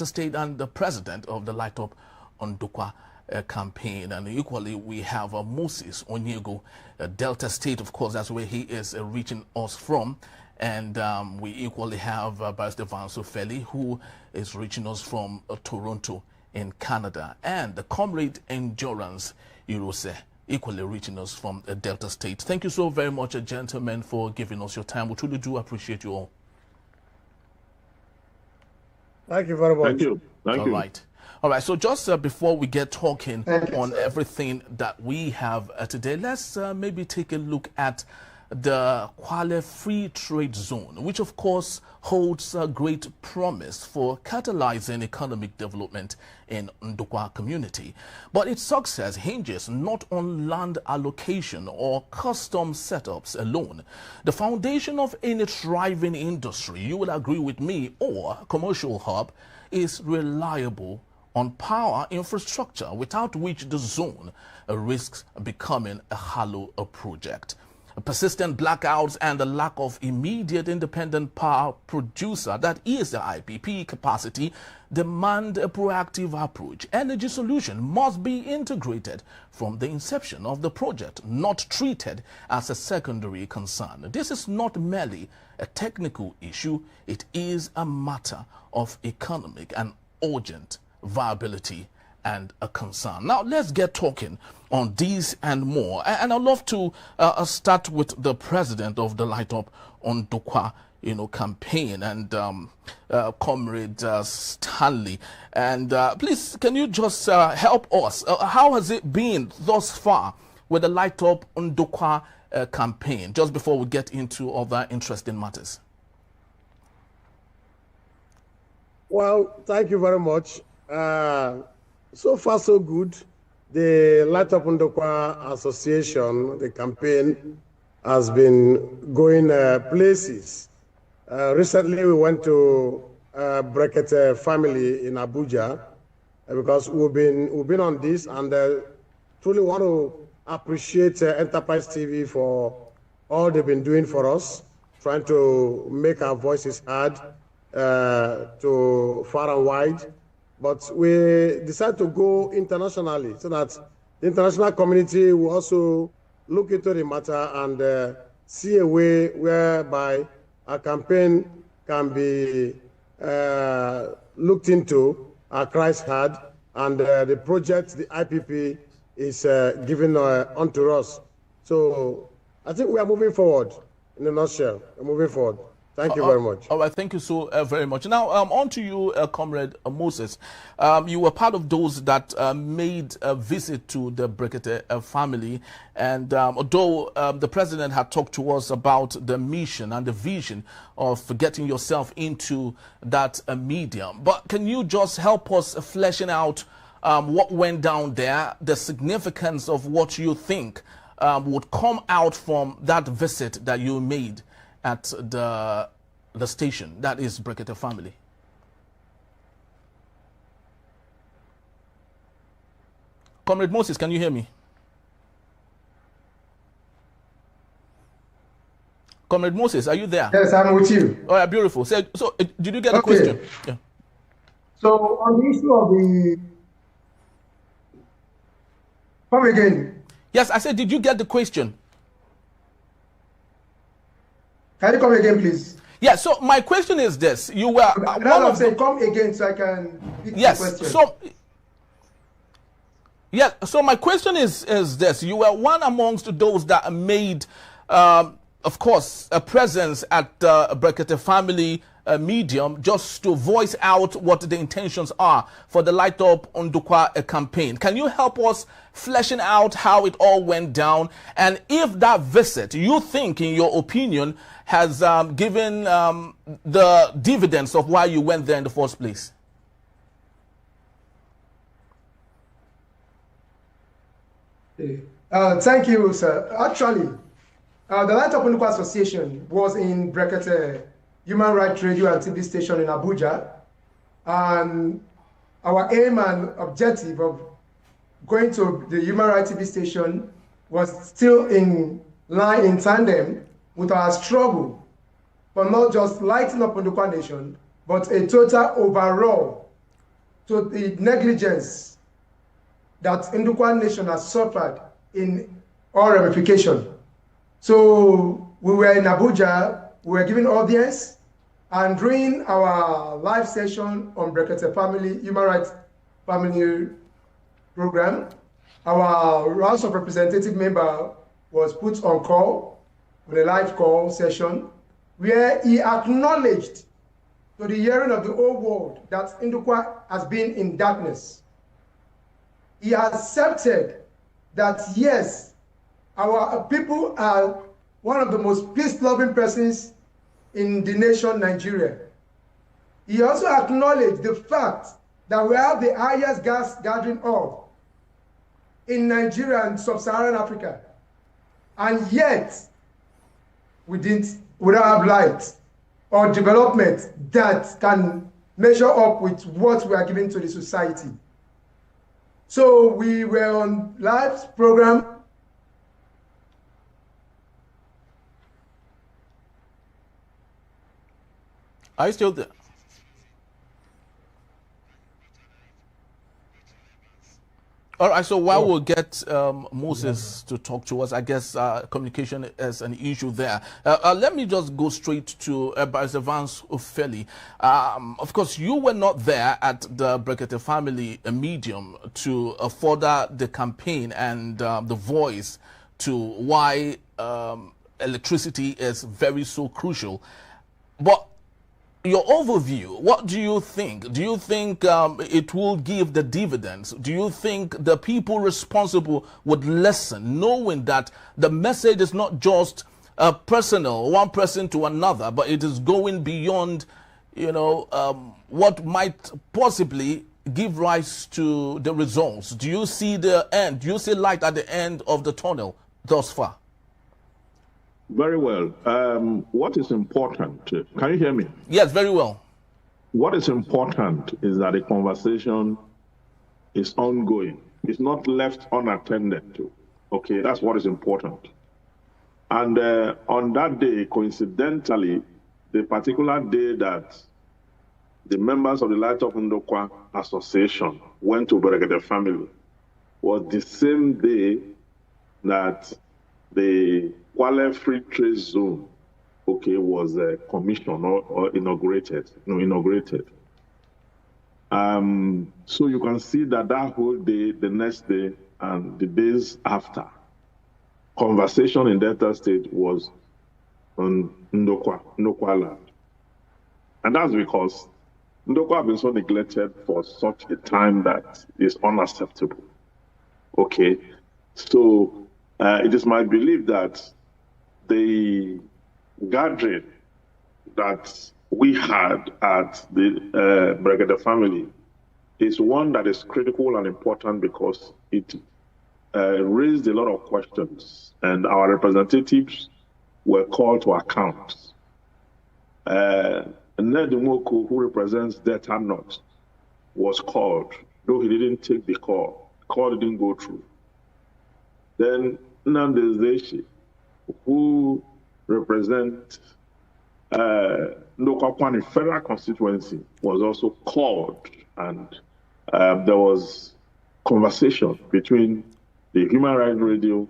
State and the president of the Light Up Ndukwa campaign, and equally we have Moses Onyego, Delta State, of course, that's where he is reaching us from, and we equally have Barrister Vanso Feli, who is reaching us from Toronto in Canada, and the Comrade Endurance Eurose, equally reaching us from Delta State. Thank you so very much, gentlemen, for giving us your time. We truly do appreciate you all. Thank you very much. Thank you. All right. All right. So just before we get talking on everything that we have today, let's maybe take a look at the Kwale Free Trade Zone, which of course holds a great promise for catalyzing economic development in Ndukwa community. But its success hinges not on land allocation or custom setups alone. The foundation of any thriving industry, you will agree with me, or commercial hub, is reliable on power infrastructure, without which the zone risks becoming a hollow project. Persistent blackouts and the lack of immediate independent power producer, that is the IPP capacity, demand a proactive approach. Energy solution must be integrated from the inception of the project, not treated as a secondary concern. This is not merely a technical issue, it is a matter of economic and urgent viability and a concern. Now let's get talking on these and more, and I'd love to start with the president of the Light Up Ndukwa campaign, and Comrade Stanley, and please can you just help us, how has it been thus far with the Light Up Ndukwa campaign, just before we get into other interesting matters? Well, thank you very much. So far, so good. The Light Up Ndukwa Association, the campaign, has been going places. Recently, we went to Bracket family in Abuja because we've been on this, and truly want to appreciate Enterprise TV for all they've been doing for us, trying to make our voices heard to far and wide. But we decided to go internationally so that the international community will also look into the matter and see a way whereby our campaign can be looked into, our cries heard, and the project, the IPP, is given onto us. So I think we are moving forward. In a nutshell, we're moving forward. Thank you very much. All right, thank you so very much. Now, on to you, Comrade Moses. You were part of those that made a visit to the Brekete family, and although the president had talked to us about the mission and the vision of getting yourself into that medium, but can you just help us fleshing out what went down there, the significance of what you think would come out from that visit that you made at the station, that is Brekete family? Comrade Moses, can you hear me? Comrade Moses, are you there? Yes, I'm with you. All right, beautiful. So did you get the question? Yeah. So on the issue of the... Come again. Yes, I said, did you get the question? Can you come again, please? Yeah, so my question is this. You were... come again so I can pick the question. So my question is this. You were one amongst those that made, of course, a presence at Brekete family medium just to voice out what the intentions are for the Light Up Ndukwa campaign. Can you help us fleshing out how it all went down, and if that visit, you think, in your opinion, has given the dividends of why you went there in the first place? Thank you, sir. Actually, the Light Up Ndukwa Association was in Brekete Human Rights Radio and TV station in Abuja, and our aim and objective of going to the Human Rights TV station was still in line, in tandem with our struggle for not just lighting up Ndukwa Nation, but a total overall to the negligence that Ndukwa Nation has suffered in all ramifications. So we were in Abuja, we were giving audience, and during our live session on Brekete Family, Human Rights Family program, our House of Representative member was put on call, on a live call session, where he acknowledged to the hearing of the whole world that Ndukwa has been in darkness. He accepted that, yes, our people are one of the most peace-loving persons in the nation Nigeria. He also acknowledged the fact that we have the highest gas gathering hub in Nigeria and sub-Saharan Africa, and yet we don't have light or development that can measure up with what we are giving to the society. So we were on live program. Are you still there? All right, so while we'll get Moses to talk to us, I guess communication is an issue there. Let me just go straight to Barrister Vance Ofeli. Of course, you were not there at the Brekete family medium to further the campaign and the voice to why electricity is very so crucial. But your overview, what do you think? Do you think it will give the dividends? Do you think the people responsible would listen, knowing that the message is not just personal, one person to another, but it is going beyond, you know, what might possibly give rise to the results? Do you see the end? Do you see light at the end of the tunnel thus far? Very well. What is important, can you hear me? Yes, very well. What is important is that the conversation is ongoing. It's not left unattended to. Okay, that's what is important. And on that day, coincidentally, the particular day that the members of the Light Up Ndukwa Association went to Brekete family was the same day that the Kwale Free Trade Zone, okay, was commissioned or inaugurated. So you can see that whole day, the next day, and the days after, conversation in Delta State was on Ndokwa land. And that's because Ndokwa has been so neglected for such a time that is unacceptable. Okay, so it is my belief that the gathering that we had at the Brigadier family is one that is critical and important because it raised a lot of questions, and our representatives were called to account. Ned Moku, who represents Delta North, was called, though he didn't take the call. The call didn't go through. Then Nnamdi Zeshi, who represents Ndokwapani Federal Constituency, was also called, and there was conversation between the Human Rights Radio,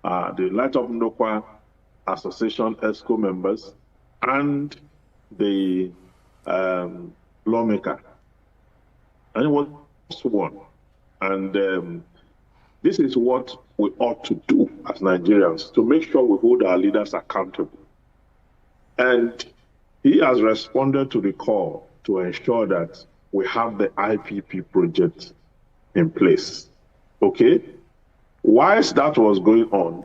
the Light Up Ndokwa Association ESCO members, and the lawmaker. And it was one. And this is what we ought to do as Nigerians, to make sure we hold our leaders accountable. And he has responded to the call to ensure that we have the IPP project in place. Okay? Whilst that was going on,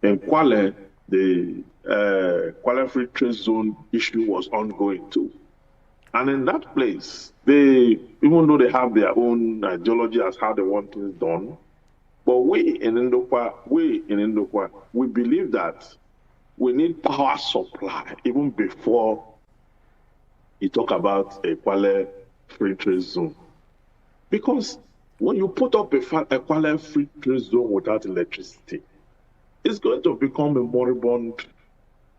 in Kwale, the Kwale Free Trade Zone issue was ongoing too. And in that place, even though they have their own ideology as how they want things done, but we in Ndokwa, we believe that we need power supply even before you talk about a Kwale Free Trade Zone. Because when you put up a Kwale Free Trade Zone without electricity, it's going to become a moribund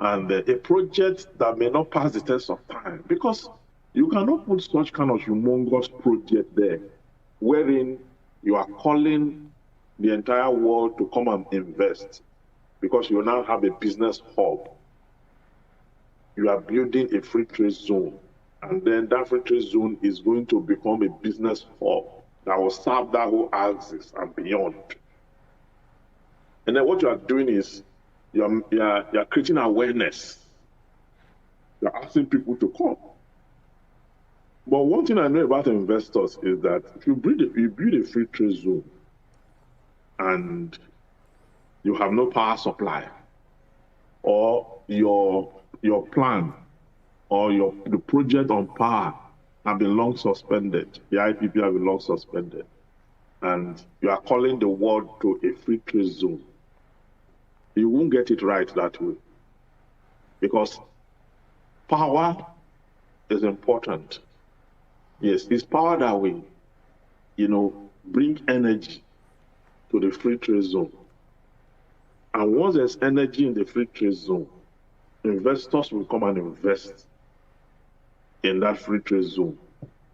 and a project that may not pass the test of time, because you cannot put such kind of humongous project there wherein you are calling the entire world to come and invest because you now have a business hub. You are building a free trade zone, and then that free trade zone is going to become a business hub that will serve that whole axis and beyond. And then what you are doing is you're creating awareness. You're asking people to come. But one thing I know about investors is that if you build a free trade zone and you have no power supply, or your plan or the project on power have been long suspended, the IPP have been long suspended, and you are calling the world to a free trade zone, you won't get it right that way. Because power is important. Yes, it's power that will, bring energy to the free trade zone. And once there's energy in the free trade zone, investors will come and invest in that free trade zone.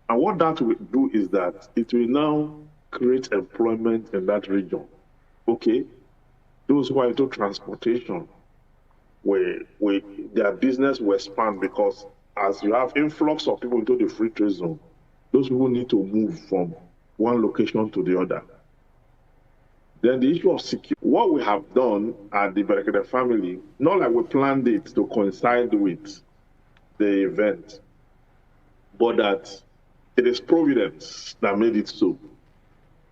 And what that will do is that it will now create employment in that region. Okay? Those who are into transportation, their business will expand, because as you have influx of people into the free trade zone, those people need to move from one location to the other. Then the issue of security. What we have done at the Brigadier family, not like we planned it to coincide with the event, but that it is providence that made it so.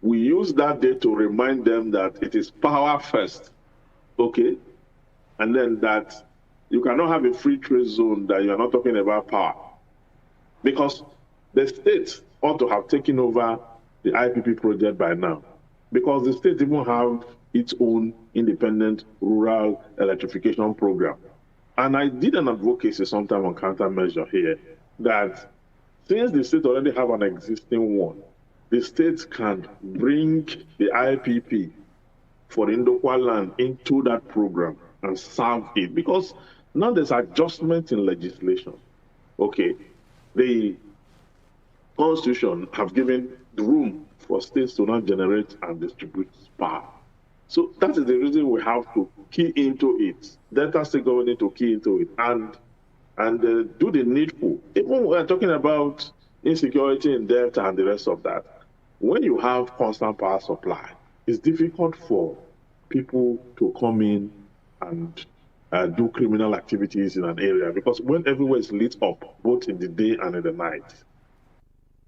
We use that day to remind them that it is power first, okay? And then that you cannot have a free trade zone that you're not talking about power. Because the state ought to have taken over the IPP project by now. Because the state even have its own independent rural electrification program. And I did an advocacy sometime on countermeasure here that since the state already have an existing one, the state can bring the IPP for the Ndokwa land into that program and serve it. Because now there's adjustment in legislation. Okay, the Constitution have given the room for states to not generate and distribute power. So that is the reason we have to key into it. Delta State government need to key into it and do the needful. Even when we're talking about insecurity in Delta and the rest of that, when you have constant power supply, it's difficult for people to come in and do criminal activities in an area, because when everywhere is lit up, both in the day and in the night,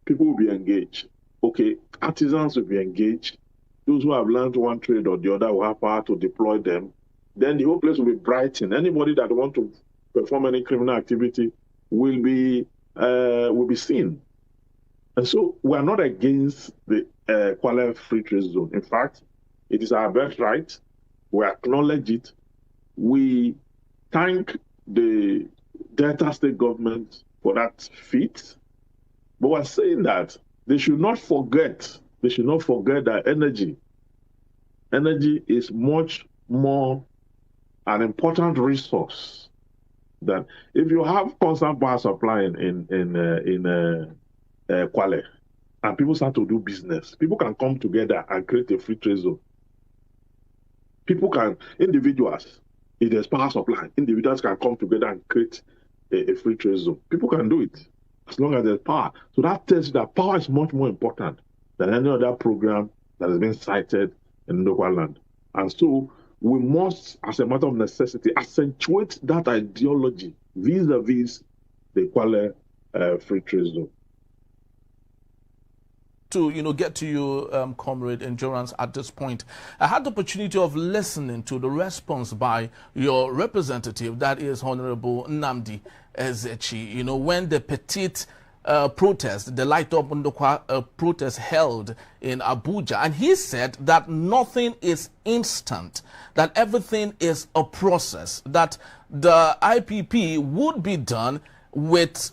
people will be engaged. Okay, artisans will be engaged. Those who have learned one trade or the other will have power to deploy them. Then the whole place will be brightened. Anybody that wants to perform any criminal activity will be seen. And so we are not against the Kwale Free Trade Zone. In fact, it is our birthright. We acknowledge it. We thank the Delta State government for that feat. But we're saying that they should not forget that energy is much more an important resource. That if you have constant power supply in Kwale, and people start to do business, people can come together and create a free trade zone. Individuals, if there's power supply, individuals can come together and create a free trade zone. People can do it as long as there's power. So that tells you that power is much more important than any other program that has been cited in local land. And so we must, as a matter of necessity, accentuate that ideology vis-a-vis the Kwale Free Trade Zone. To get to you, Comrade Endurance, at this point, I had the opportunity of listening to the response by your representative, that is Honorable Nnamdi Ezechi. When the petite protest, the Light Up Ndokwa protest held in Abuja, and he said that nothing is instant, that everything is a process, that the IPP would be done with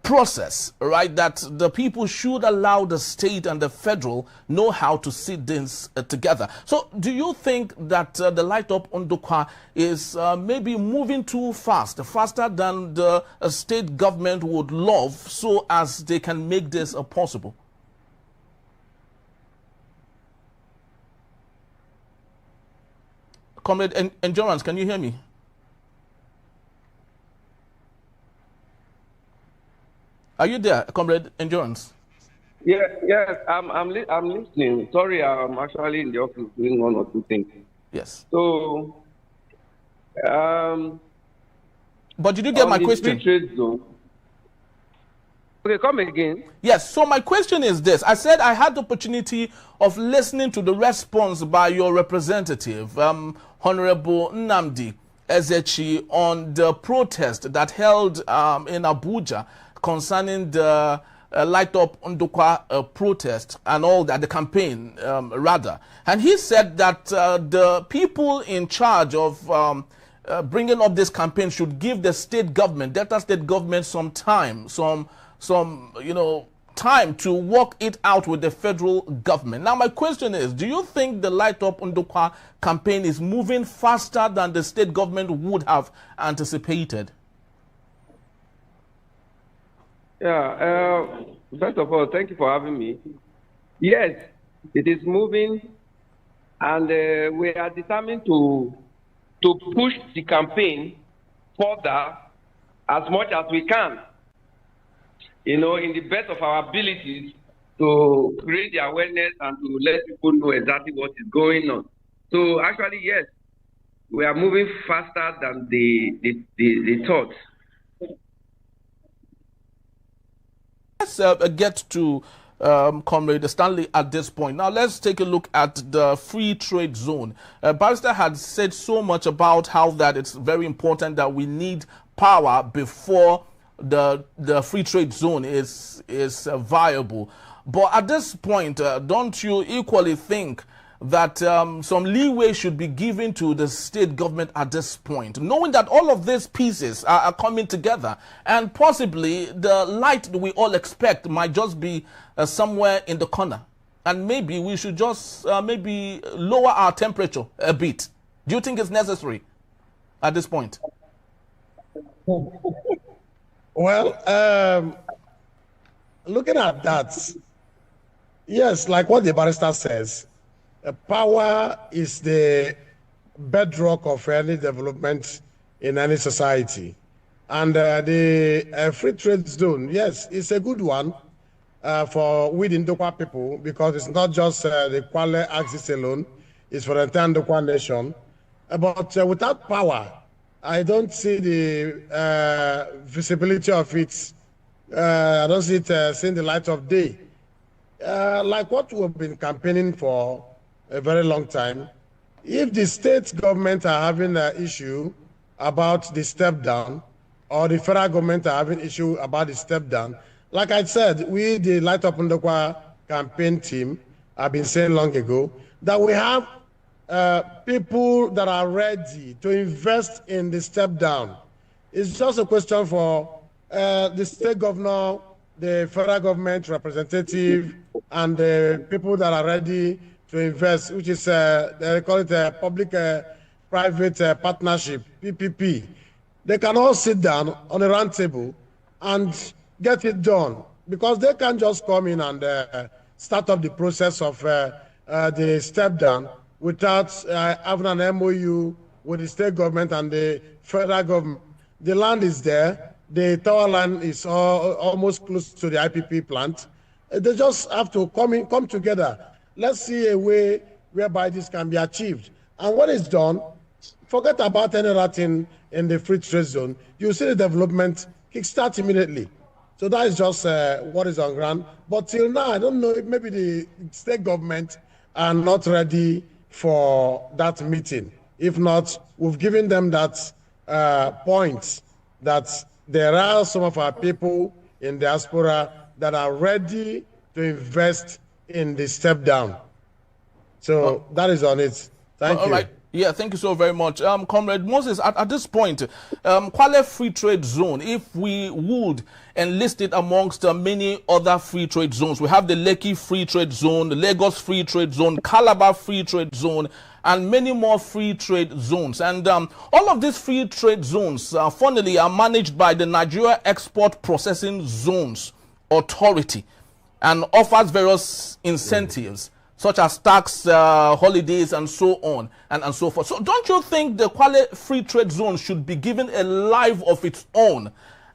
process, right? That the people should allow the state and the federal know how to sit this together. So do you think that the Light Up Ndokwa is maybe moving too fast, faster than the state government would love, so as they can make this possible? Comrade Endurance, can you hear me? Are you there, Comrade Endurance? Yes, I'm listening. Sorry, I'm actually in the office doing one or two things. Yes. So, but did you get my question? Okay, come again. Yes, so my question is this. I said I had the opportunity of listening to the response by your representative, Honorable Nnamdi Ezechi, on the protest that held in Abuja concerning the Light Up Ndokwa protest and all that, the campaign rather. And he said that the people in charge of bringing up this campaign should give the state government, Delta State government, some time, some time to work it out with the federal government. Now, my question is, do you think the Light Up Ndokwa campaign is moving faster than the state government would have anticipated? Yeah, first of all, thank you for having me. Yes, it is moving, and we are determined to push the campaign further as much as we can, in the best of our abilities, to create the awareness and to let people know exactly what is going on. So actually, yes, we are moving faster than the thought. Let's get to Comrade Stanley at this point. Now let's take a look at the free trade zone. Barrister had said so much about how that it's very important that we need power before the free trade zone is viable. But at this point, don't you equally think that some leeway should be given to the state government at this point, knowing that all of these pieces are coming together, and possibly the light that we all expect might just be somewhere in the corner, and maybe we should just maybe lower our temperature a bit? Do you think it's necessary at this point? Well, looking at that, yes, like what the barrister says, power is the bedrock of any development in any society. And the free trade zone, yes, it's a good one for we Ndokwa people, because it's not just the Kwale axis alone, it's for the entire Ndokwa nation. But without power, I don't see the visibility of it. I don't see it seeing the light of day. Like what we've been campaigning for a very long time, if the state government are having an issue about the step down, or the federal government are having issue about the step down, like I said, we, the Light Up Ndokwa campaign team, have been saying long ago that we have people that are ready to invest in the step down. It's just a question for the state governor, the federal government representative, and the people that are ready to invest, which is, they call it a public-private partnership, PPP. They can all sit down on a round table and get it done, because they can just come in and start up the process of the step down without having an MOU with the state government and the federal government. The land is there. The tower line is almost close to the IPP plant. They just have to come together. Let's see a way whereby this can be achieved. And when it's done, forget about any other thing in the free trade zone. You see the development kickstart immediately. So that is just what is on ground. But till now, I don't know if maybe the state government are not ready for that meeting. If not, we've given them that point that there are some of our people in diaspora that are ready to invest in the step down. So that is on it. Thank you. All right. Yeah, thank you so very much. Comrade Moses, at this point, Kwale Free Trade Zone, if we would enlist it amongst many other free trade zones, we have the Lekki Free Trade Zone, the Lagos Free Trade Zone, Calabar Free Trade Zone, and many more free trade zones. And all of these free trade zones, funnily, are managed by the Nigeria Export Processing Zones Authority and offers various incentives, such as tax, holidays, and so on, and so forth. So don't you think the Kwale Free Trade Zone should be given a life of its own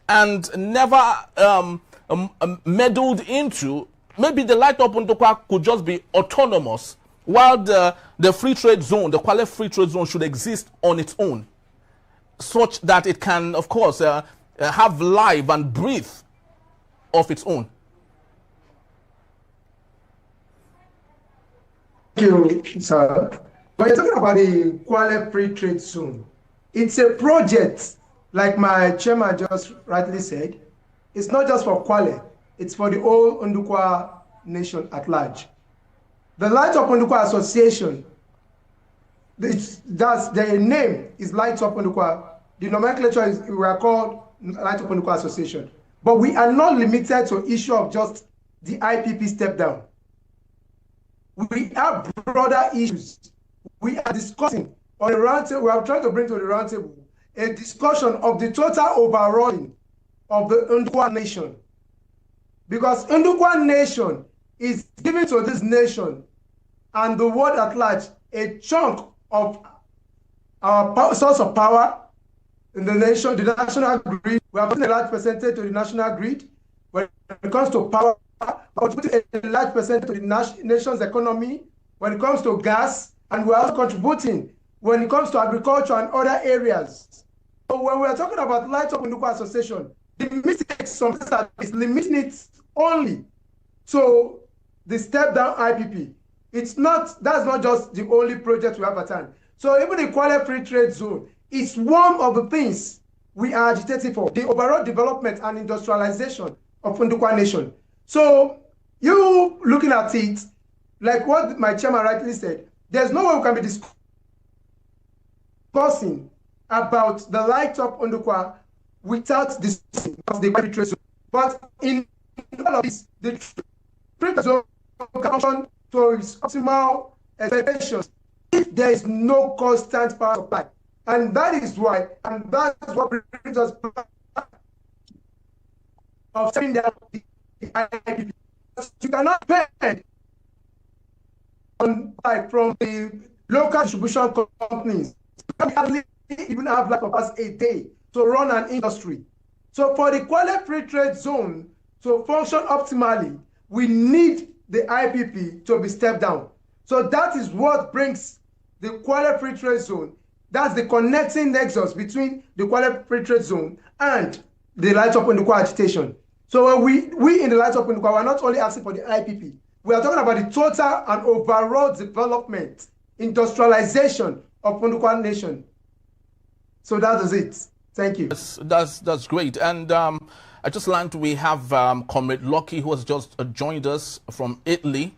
and never meddled into? Maybe the Light Up Ndokwa could just be autonomous, while the free trade zone, the Kwale Free Trade Zone, should exist on its own, such that it can, of course, have life and breathe of its own. Thank you, sir. When you're talking about the Kwale Free Trade Zone, it's a project, like my chairman just rightly said. It's not just for Kwale, it's for the whole Ndokwa nation at large. The Light Up Ndokwa Association, the name is Light Up Ndokwa. The nomenclature is, we are called Light Up Ndokwa Association. But we are not limited to issue of just the IPP step down. We have broader issues. We are discussing on the roundtable. We are trying to bring to the roundtable a discussion of the total overhauling of the Ndokwa nation, because Ndokwa nation is giving to this nation and the world at large a chunk of our source of power in the nation, the national grid. We are putting a large percentage to the national grid when it comes to power. Contributing a large percent to the nation's economy when it comes to gas, and we're also contributing when it comes to agriculture and other areas. So when we're talking about Light Up Ndokwa Association, the mistake sometimes is limiting it only to the step down IPP. It's not, that's not just the only project we have at hand. So even the Kwale Free Trade Zone is one of the things we are agitating for, the overall development and industrialization of Ndokwa nation. So you looking at it, like what my chairman rightly said, there's no way we can be discussing about the Light Up Ndokwa without discussing the Kwale Trade Zone. But in all of this, the trade zone can function to its optimal expectations if there is no constant power supply. And that is why, and that's what brings us back of setting down the IPP. You cannot pay like from the local distribution companies. We hardly even have like a day to run an industry. So for the Kwale Free Trade Zone to function optimally, we need the IPP to be stepped down. So that is what brings the Kwale Free Trade Zone. That's the connecting nexus between the Kwale Free Trade Zone and the Light Up Ndukwa agitation. So when we in the Light Up Ndukwa, we're not only asking for the IPP, we are talking about the total and overall development, industrialization of Ndukwa Nation. So that is it. Thank you. That's great. And I just learned we have Comrade Lucky, who has just joined us from Italy.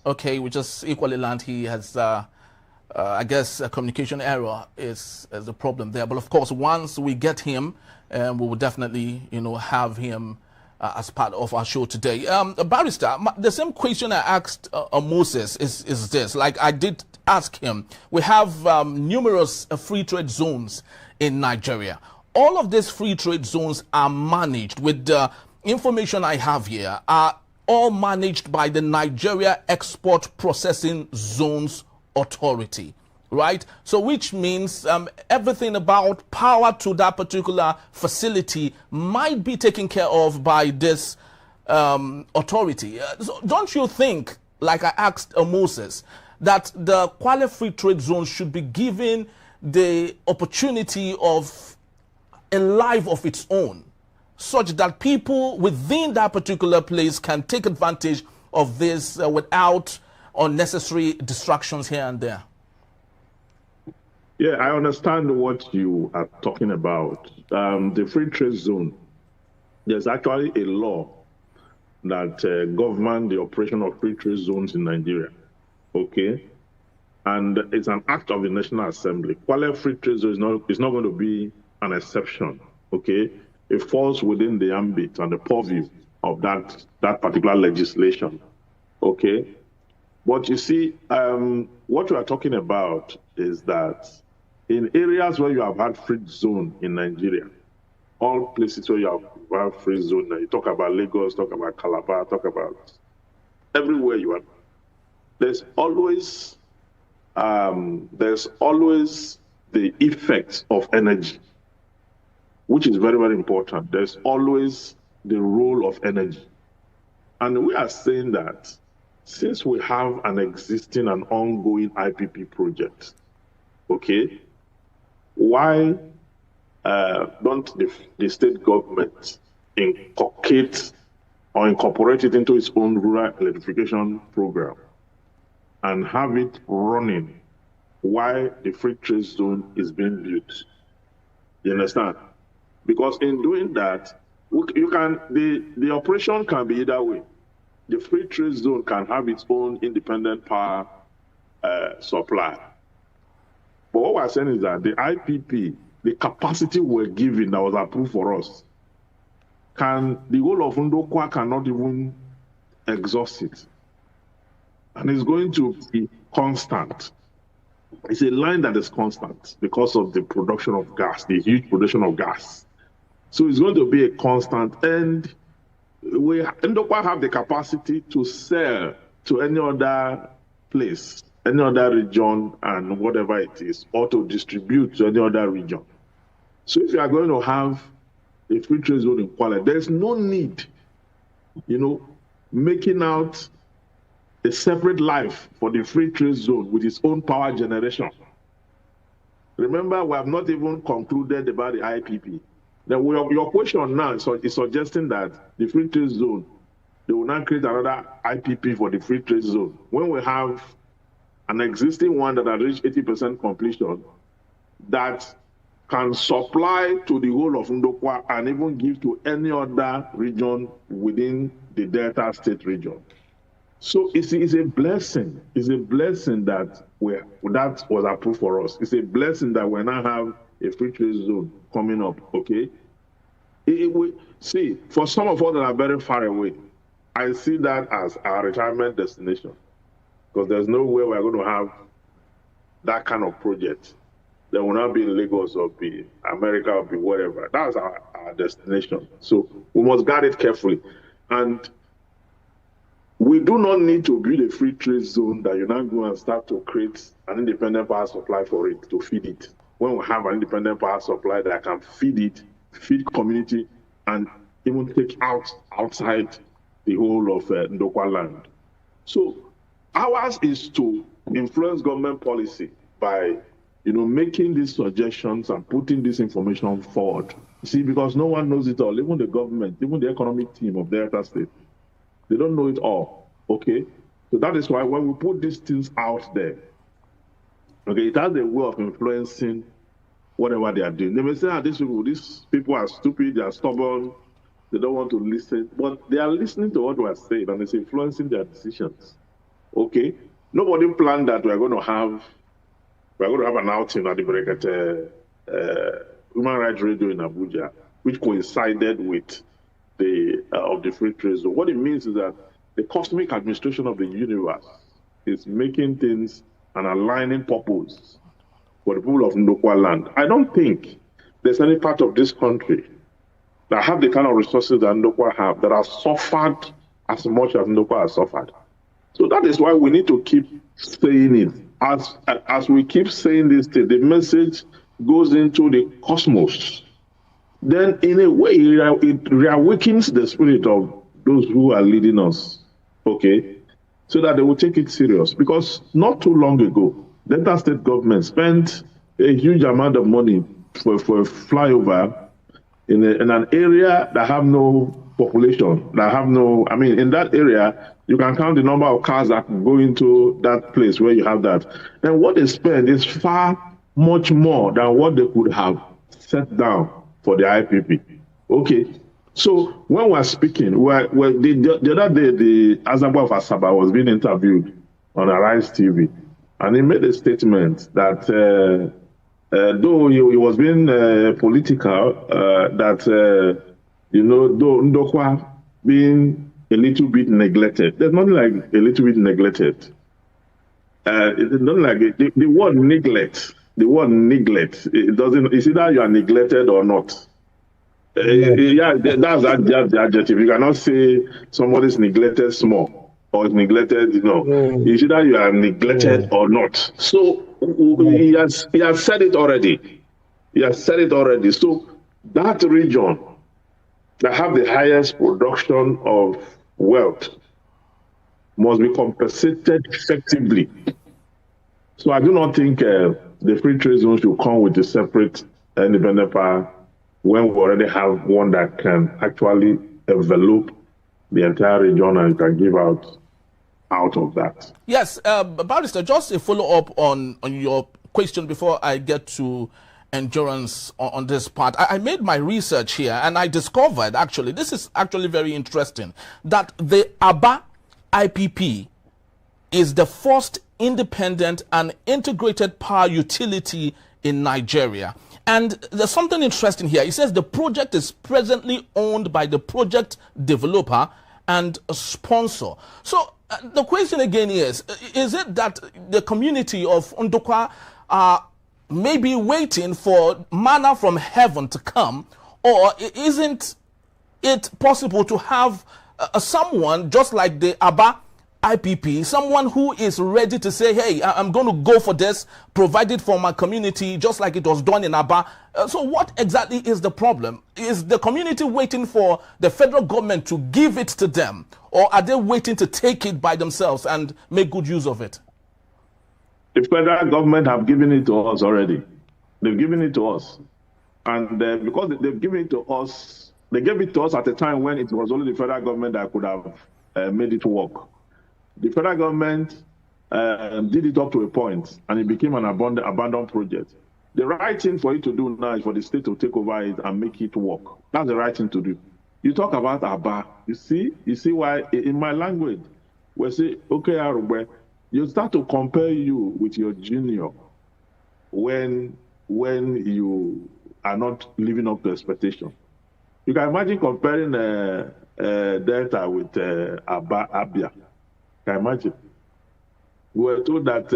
Okay, we just equally learned he has, I guess, a communication error is the problem there. But of course, once we get him, we will definitely, have him as part of our show today. Barrister, the same question I asked Moses is this. Like I did ask him, we have numerous free trade zones in Nigeria. All of these free trade zones are managed with the information I have here, are all managed by the Nigeria Export Processing Zones Authority, right? So which means everything about power to that particular facility might be taken care of by this authority. So don't you think, like I asked Moses, that the Kwale Free Trade Zone should be given the opportunity of a life of its own, such that people within that particular place can take advantage of this without unnecessary distractions here and there? Yeah, I understand what you are talking about. The free trade zone, there's actually a law that governs the operation of free trade zones in Nigeria. Okay? And it's an act of the National Assembly. Kwale Free Trade Zone is not going to be an exception. Okay? It falls within the ambit and the purview of that particular legislation. Okay? But you see, what we are talking about is that in areas where you have had free zone in Nigeria, all places where you have free zone, you talk about Lagos, talk about Calabar, talk about everywhere you are, there's always the effect of energy, which is very, very important. There's always the role of energy. And we are saying that since we have an existing and ongoing IPP project, okay, why don't the state government inculcate or incorporate it into its own rural electrification program and have it running while the free trade zone is being built? You understand? Because in doing that, the operation can be either way. The free trade zone can have its own independent power supply. But what we're saying is that the IPP, the capacity we're given that was approved for us, the whole of Ndokwa cannot even exhaust it. And it's going to be constant. It's a line that is constant because of the production of gas, the huge production of gas. So it's going to be a constant, and Ndokwa have the capacity to sell to any other place, any other region, and whatever it is, or to distribute to any other region. So if you are going to have a free trade zone in Kwale, there's no need, making out a separate life for the free trade zone with its own power generation. Remember, we have not even concluded about the IPP. Then your question now is suggesting that the free trade zone, they will not create another IPP for the free trade zone. When we have an existing one that has reached 80% completion, that can supply to the whole of Ndokwa and even give to any other region within the Delta State region. So it's a blessing. It's a blessing that was approved for us. It's a blessing that we now have a free trade zone coming up, okay? See, for some of us that are very far away, I see that as our retirement destination, because there's no way we're going to have that kind of project. That will not be in Lagos or be America or be wherever. That's our destination. So we must guard it carefully. And We do not need to build a free trade zone that you now go and start to create an independent power supply for it, to feed it. When we have an independent power supply that can feed it, feed community, and even take outside the whole of Ndokwa land. So ours is to influence government policy by, making these suggestions and putting this information forward. See, because no one knows it all, even the government, even the economic team of Delta State, they don't know it all, okay? So that is why when we put these things out there, okay, it has a way of influencing whatever they are doing. They may say, these people are stupid, they are stubborn, they don't want to listen, but they are listening to what we are saying and it's influencing their decisions, okay? Nobody planned that we're going to have an outing at the Brekete Human Rights Radio in Abuja, which coincided with the free trade zone. What it means is that the cosmic administration of the universe is making things and aligning purpose for the people of Ndokwa land. I don't think there's any part of this country that have the kind of resources that Ndokwa have that have suffered as much as Ndokwa has suffered. So that is why we need to keep saying it. As we keep saying this thing, the message goes into the cosmos. Then in a way, it reawakens the spirit of those who are leading us, okay? So that they will take it serious. Because not too long ago, Delta State government spent a huge amount of money for a flyover in an area that have no population, in that area, you can count the number of cars that go into that place where you have that. And what they spend is far much more than what they could have set down for the IPP. Okay, so when we're speaking, the other day, the Azagba of Asaba was being interviewed on Arise TV, and he made a statement that though he was being political, that, though Ndokwa being a little bit neglected, there's nothing like a little bit neglected. It's not like the word neglect. The word neglect, it doesn't, it's either you are neglected or not. That's the adjective. You cannot say somebody's neglected small or is neglected, It's either you are neglected or not. So he has said it already. He has said it already. So that region that have the highest production of wealth must be compensated effectively. So I do not think the free trade zone should come with a separate independent power when we already have one that can actually envelop the entire region and can give out of that. Yes, Barrister, just a follow-up on your question before I get to endurance on this part. I made my research here and I discovered, actually, this is actually very interesting, that the Aba IPP is the first independent and integrated power utility in Nigeria. And there's something interesting here. It says the project is presently owned by the project developer and a sponsor. So the question again is it that the community of Ndokwa are maybe waiting for manna from heaven to come, or isn't it possible to have someone just like the Aba IPP, someone who is ready to say, hey, I'm going to go for this, provided for my community, just like it was done in Aba. So what exactly is the problem? Is the community waiting for the federal government to give it to them, or are they waiting to take it by themselves and make good use of it? The federal government have given it to us already. They've given it to us. And because they've given it to us, they gave it to us at a time when it was only the federal government that could have made it work. The federal government did it up to a point, and it became an abandoned project. The right thing for it to do now is for the state to take over it and make it work. That's the right thing to do. You talk about Aba. You see why in my language we say, okay, Arugbe, you start to compare you with your junior when you are not living up to expectation. You can imagine comparing Delta with Abia. Can you imagine? We were told that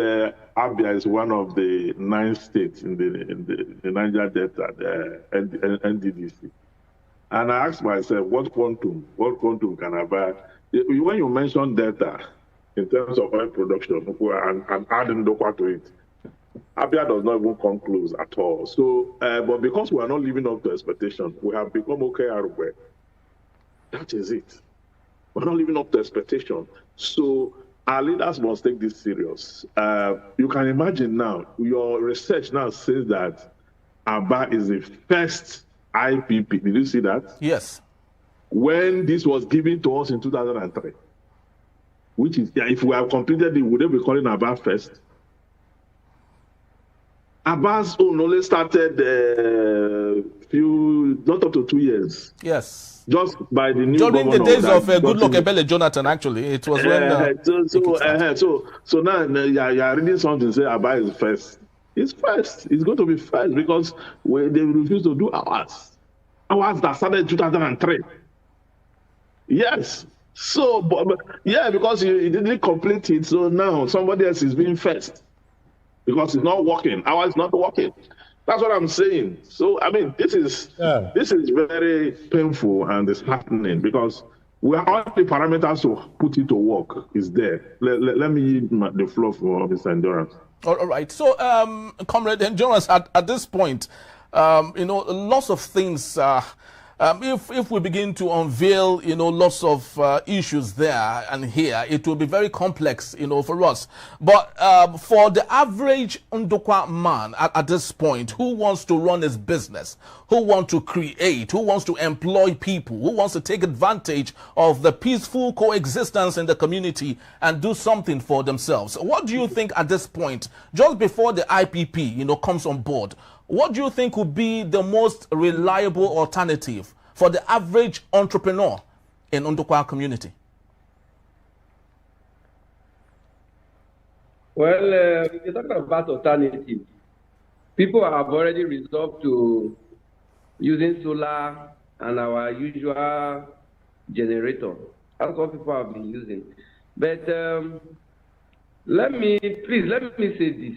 Abia is one of the 9 states in the Niger Delta, the NDDC. And I asked myself, what quantum can Abia when you mention data in terms of oil production and adding Dokwa to it, Abia does not even come close at all. So, but because we are not living up to expectation, we have become okay everywhere. That is it. We're not living up to expectation. So our leaders must take this serious. You can imagine now, your research now says that Aba is the first IPP. Did you see that? Yes. When this was given to us in 2003, which is, if we have completed it, would they be calling Aba first? Aba's own only started not up to 2 years. Yes. Just by the new during the days of Goodluck Ebele Jonathan, actually, it was when. So now you are reading something say Aba is first. It's first. It's going to be first because they refuse to do ours. Ours that started in 2003. Yes. So, because you didn't complete it, so now somebody else is being first because it's not working. Ours is not working. That's what I'm saying. So, I mean, this is very painful and it's happening because we are all the parameters to put it to work is there. Let me yield the floor for Mr. Endurance. All right. So, Comrade Endurance, at this point, lots of things. If we begin to unveil, lots of issues there and here, it will be very complex, for us. But for the average Ndokwa man at this point, who wants to run his business, who wants to create, who wants to employ people, who wants to take advantage of the peaceful coexistence in the community and do something for themselves, what do you think at this point, just before the IPP, comes on board? What do you think would be the most reliable alternative for the average entrepreneur in Ndokwa community? Well, if you're talking about alternative, people have already resolved to using solar and our usual generator. That's what people have been using. But let me say this.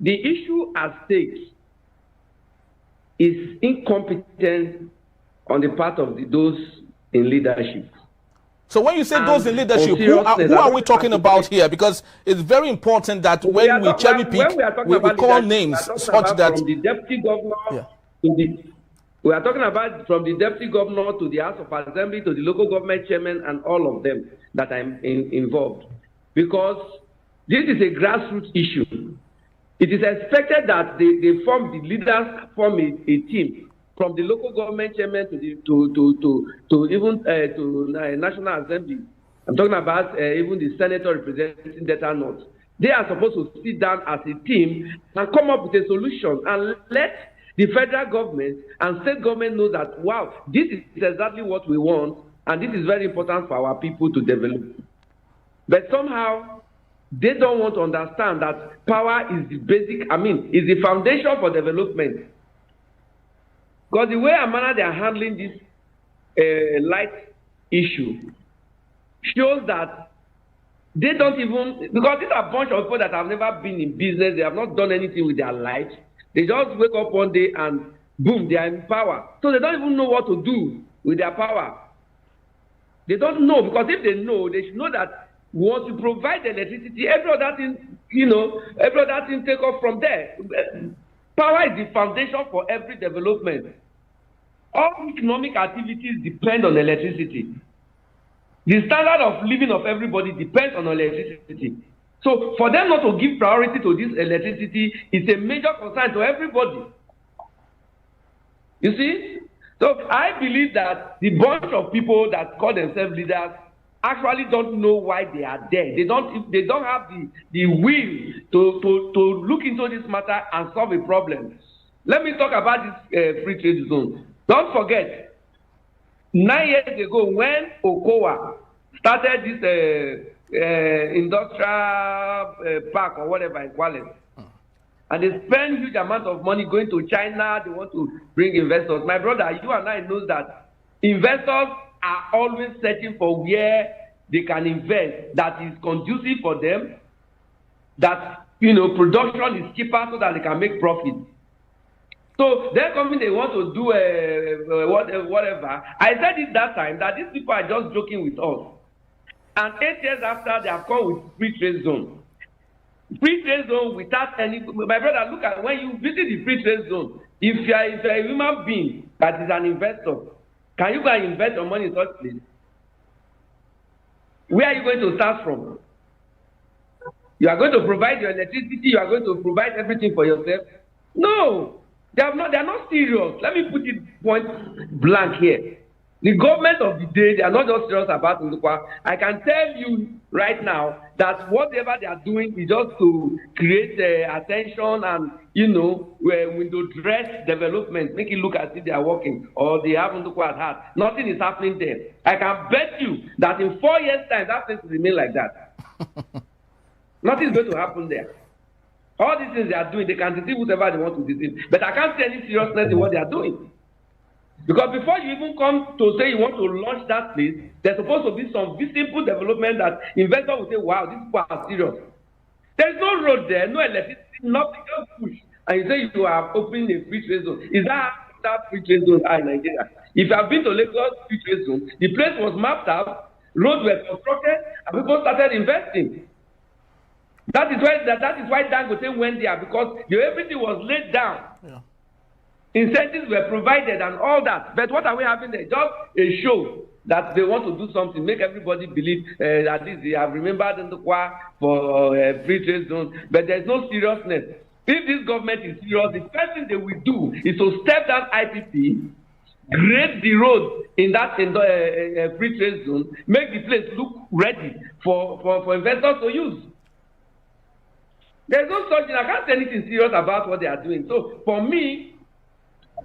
The issue at stake is incompetence on the part of those in leadership. So when you say those in leadership, who are we talking about here? Because it's very important that when we cherry pick, we call names such that... From the deputy governor we are talking about from the deputy governor to the House of Assembly to the local government chairman and all of them that are involved. Because this is a grassroots issue. It is expected that the leaders form a team from the local government chairman to National Assembly. I'm talking about even the senator representing Delta North. They are supposed to sit down as a team and come up with a solution and let the federal government and state government know that, wow, this is exactly what we want and this is very important for our people to develop. But somehow, they don't want to understand that power is the basic, is the foundation for development. Because the way and manner they are handling this light issue shows that they don't even, because these are a bunch of people that have never been in business, they have not done anything with their lives. They just wake up one day and boom, they are in power. So they don't even know what to do with their power. They don't know, because if they know, they should know that we want to provide the electricity, every other thing, every other thing take off from there. Power is the foundation for every development. All economic activities depend on electricity. The standard of living of everybody depends on electricity. So for them not to give priority to this electricity is a major concern to everybody. You see? So I believe that the bunch of people that call themselves leaders actually don't know why they are there. They don't have the will to look into this matter and solve a problem. Let me talk about this free trade zone. Don't forget, 9 years ago when Okowa started this industrial park or whatever in Kwale, and they spend huge amount of money going to China, they want to bring investors. My brother, you and I know that investors are always searching for where they can invest that is conducive for them, that production is cheaper so that they can make profit. So they're coming, they want to do whatever. I said it that time that these people are just joking with us. And 8 years after, they have come with free trade zone. Free trade zone without any. My brother, look at when you visit the free trade zone. If you are a human being that is an investor, can you go and invest your money in such place? Where are you going to start from? You are going to provide your electricity. You are going to provide everything for yourself. No, they are not serious. Let me put it point blank here. The government of the day, they are not just serious about Ndukwa. I can tell you right now that whatever they are doing is just to create attention and, window dress development, make it look as if they are working or they have Ndukwa at heart. Nothing is happening there. I can bet you that in 4 years' time, that thing will remain like that. Nothing is going to happen there. All these things they are doing, they can deceive whatever they want to deceive. But I can't see any seriousness in what they are doing. Because before you even come to say you want to launch that place, there's supposed to be some simple development that investors will say, wow, these people are serious. There's no road there, no electricity, nothing, just push. And you say you are opening a free trade zone. Is that free trade zone in Nigeria? If you have been to Lagos free trade zone, the place was mapped out, roads were constructed, and people started investing. That is why Dangote went there, because everything was laid down. Yeah. Incentives were provided and all that. But what are we having there? Just a show that they want to do something, make everybody believe at least they have remembered Ndukwa for free trade zone. But there's no seriousness. If this government is serious, the first thing they will do is to step down IPP, grade the road in that free trade zone, make the place look ready for investors to use. There's no such thing. I can't say anything serious about what they are doing. So for me,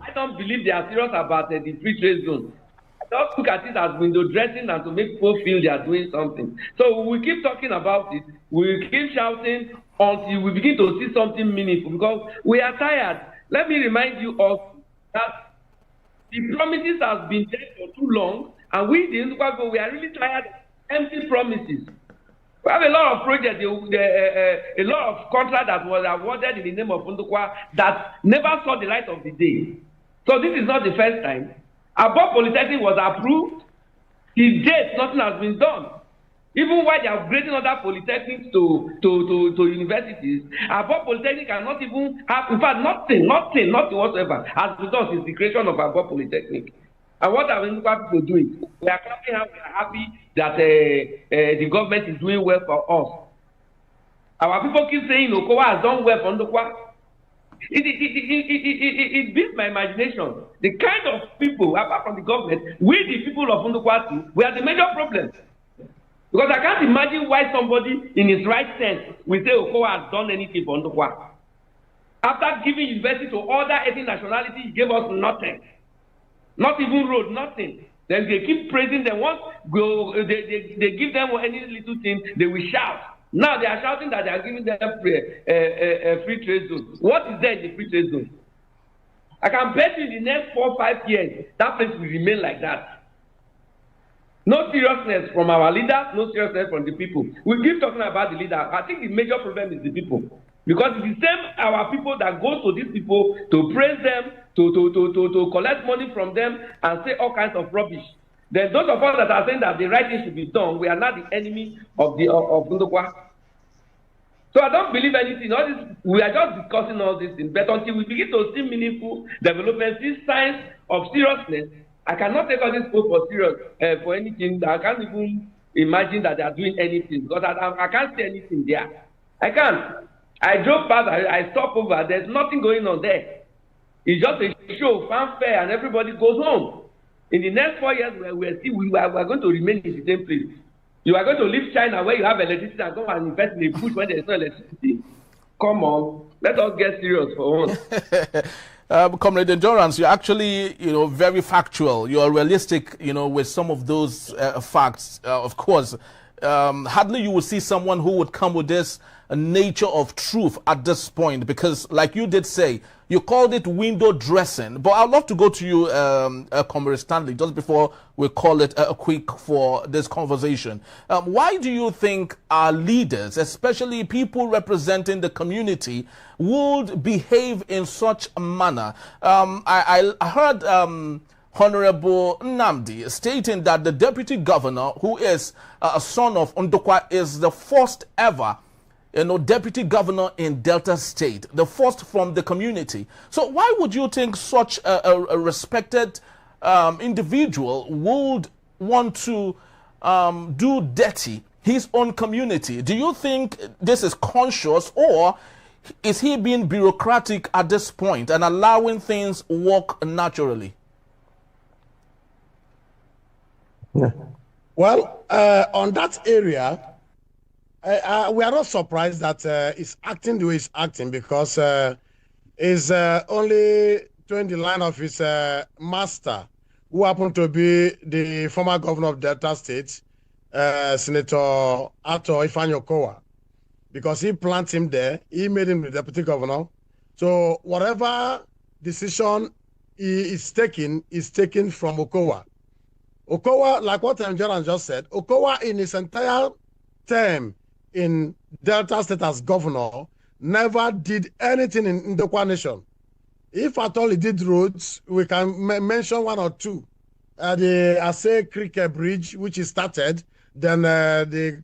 I don't believe they are serious about the free trade zone. I just look at it as window dressing and to make people feel they are doing something. So we keep talking about it. We keep shouting until we begin to see something meaningful, because we are tired. Let me remind you of that the promises have been there for too long, and we, the Ndukwa people, we are really tired of empty promises. We have a lot of projects, a lot of contracts that was awarded in the name of Ndukwa that never saw the light of the day. So this is not the first time. Above Polytechnic was approved. To date, nothing has been done. Even while they are upgrading other polytechnics to universities, Above Polytechnic cannot even have, in fact, nothing whatsoever has been done since the creation of Above Polytechnic. And what are Ndukwa people doing? We are happy that the government is doing well for us. Our people keep saying Okowa has done well for Ndukwa. It beats my imagination. The kind of people, apart from the government, we the people of Ndukwa too, we are the major problem. Because I can't imagine why somebody in his right sense will say Okowa has done anything for Ndukwa. After giving university to other ethnic nationalities, he gave us nothing. Not even road, nothing. Then they keep praising them. Once they give them any little thing, they will shout. Now they are shouting that they are giving them free trade zone. What is there in the free trade zone? I can bet you in the next 4 or 5 years, that place will remain like that. No seriousness from our leaders, no seriousness from the people. We keep talking about the leader. I think the major problem is the people. Because it's the same our people that goes to these people to praise them, to collect money from them and say all kinds of rubbish. Then those of us that are saying that the right thing should be done, we are not the enemy of Ndukwa. So I don't believe anything. All this, we are just discussing all these things. But until we begin to see meaningful development, see signs of seriousness, I cannot take all this people for serious for anything. I can't even imagine that they are doing anything, because I can't see anything there. I can't. I drove past, I stopped over, there's nothing going on there. It's just a show, fanfare, and everybody goes home. In the next 4 years, we are going to remain in the same place. You are going to leave China where you have electricity and go and invest in a bush when there is no electricity. Come on, let us get serious for once. Comrade Endurance, you're actually, very factual. You're realistic, with some of those facts. Of course, hardly you will see someone who would come with this nature of truth at this point, because like you did say, you called it window dressing. But I'd love to go to you, Comrade Stanley, just before we call it a quick for this conversation. Why do you think our leaders, especially people representing the community, would behave in such a manner? I heard Honorable Nnamdi stating that the deputy governor, who is a son of Ndokwa, is the first ever deputy governor in Delta State, the first from the community. So why would you think such a respected individual would want to do dirty his own community? Do you think this is conscious, or is he being bureaucratic at this point and allowing things work naturally? Yeah. Well, on that area, we are not surprised that he's acting the way he's acting, because he's only doing the line of his master, who happened to be the former governor of Delta State, Senator Ato Ifeanyi, because he planted him there. He made him the deputy governor. So whatever decision he is taking from Okowa. Okowa, like what Nigerian just said, Okowa in his entire term in Delta State as governor never did anything in Ndokwa Nation. If at all he did roads, we can mention one or two. The Ase Creek Bridge, which he started, then the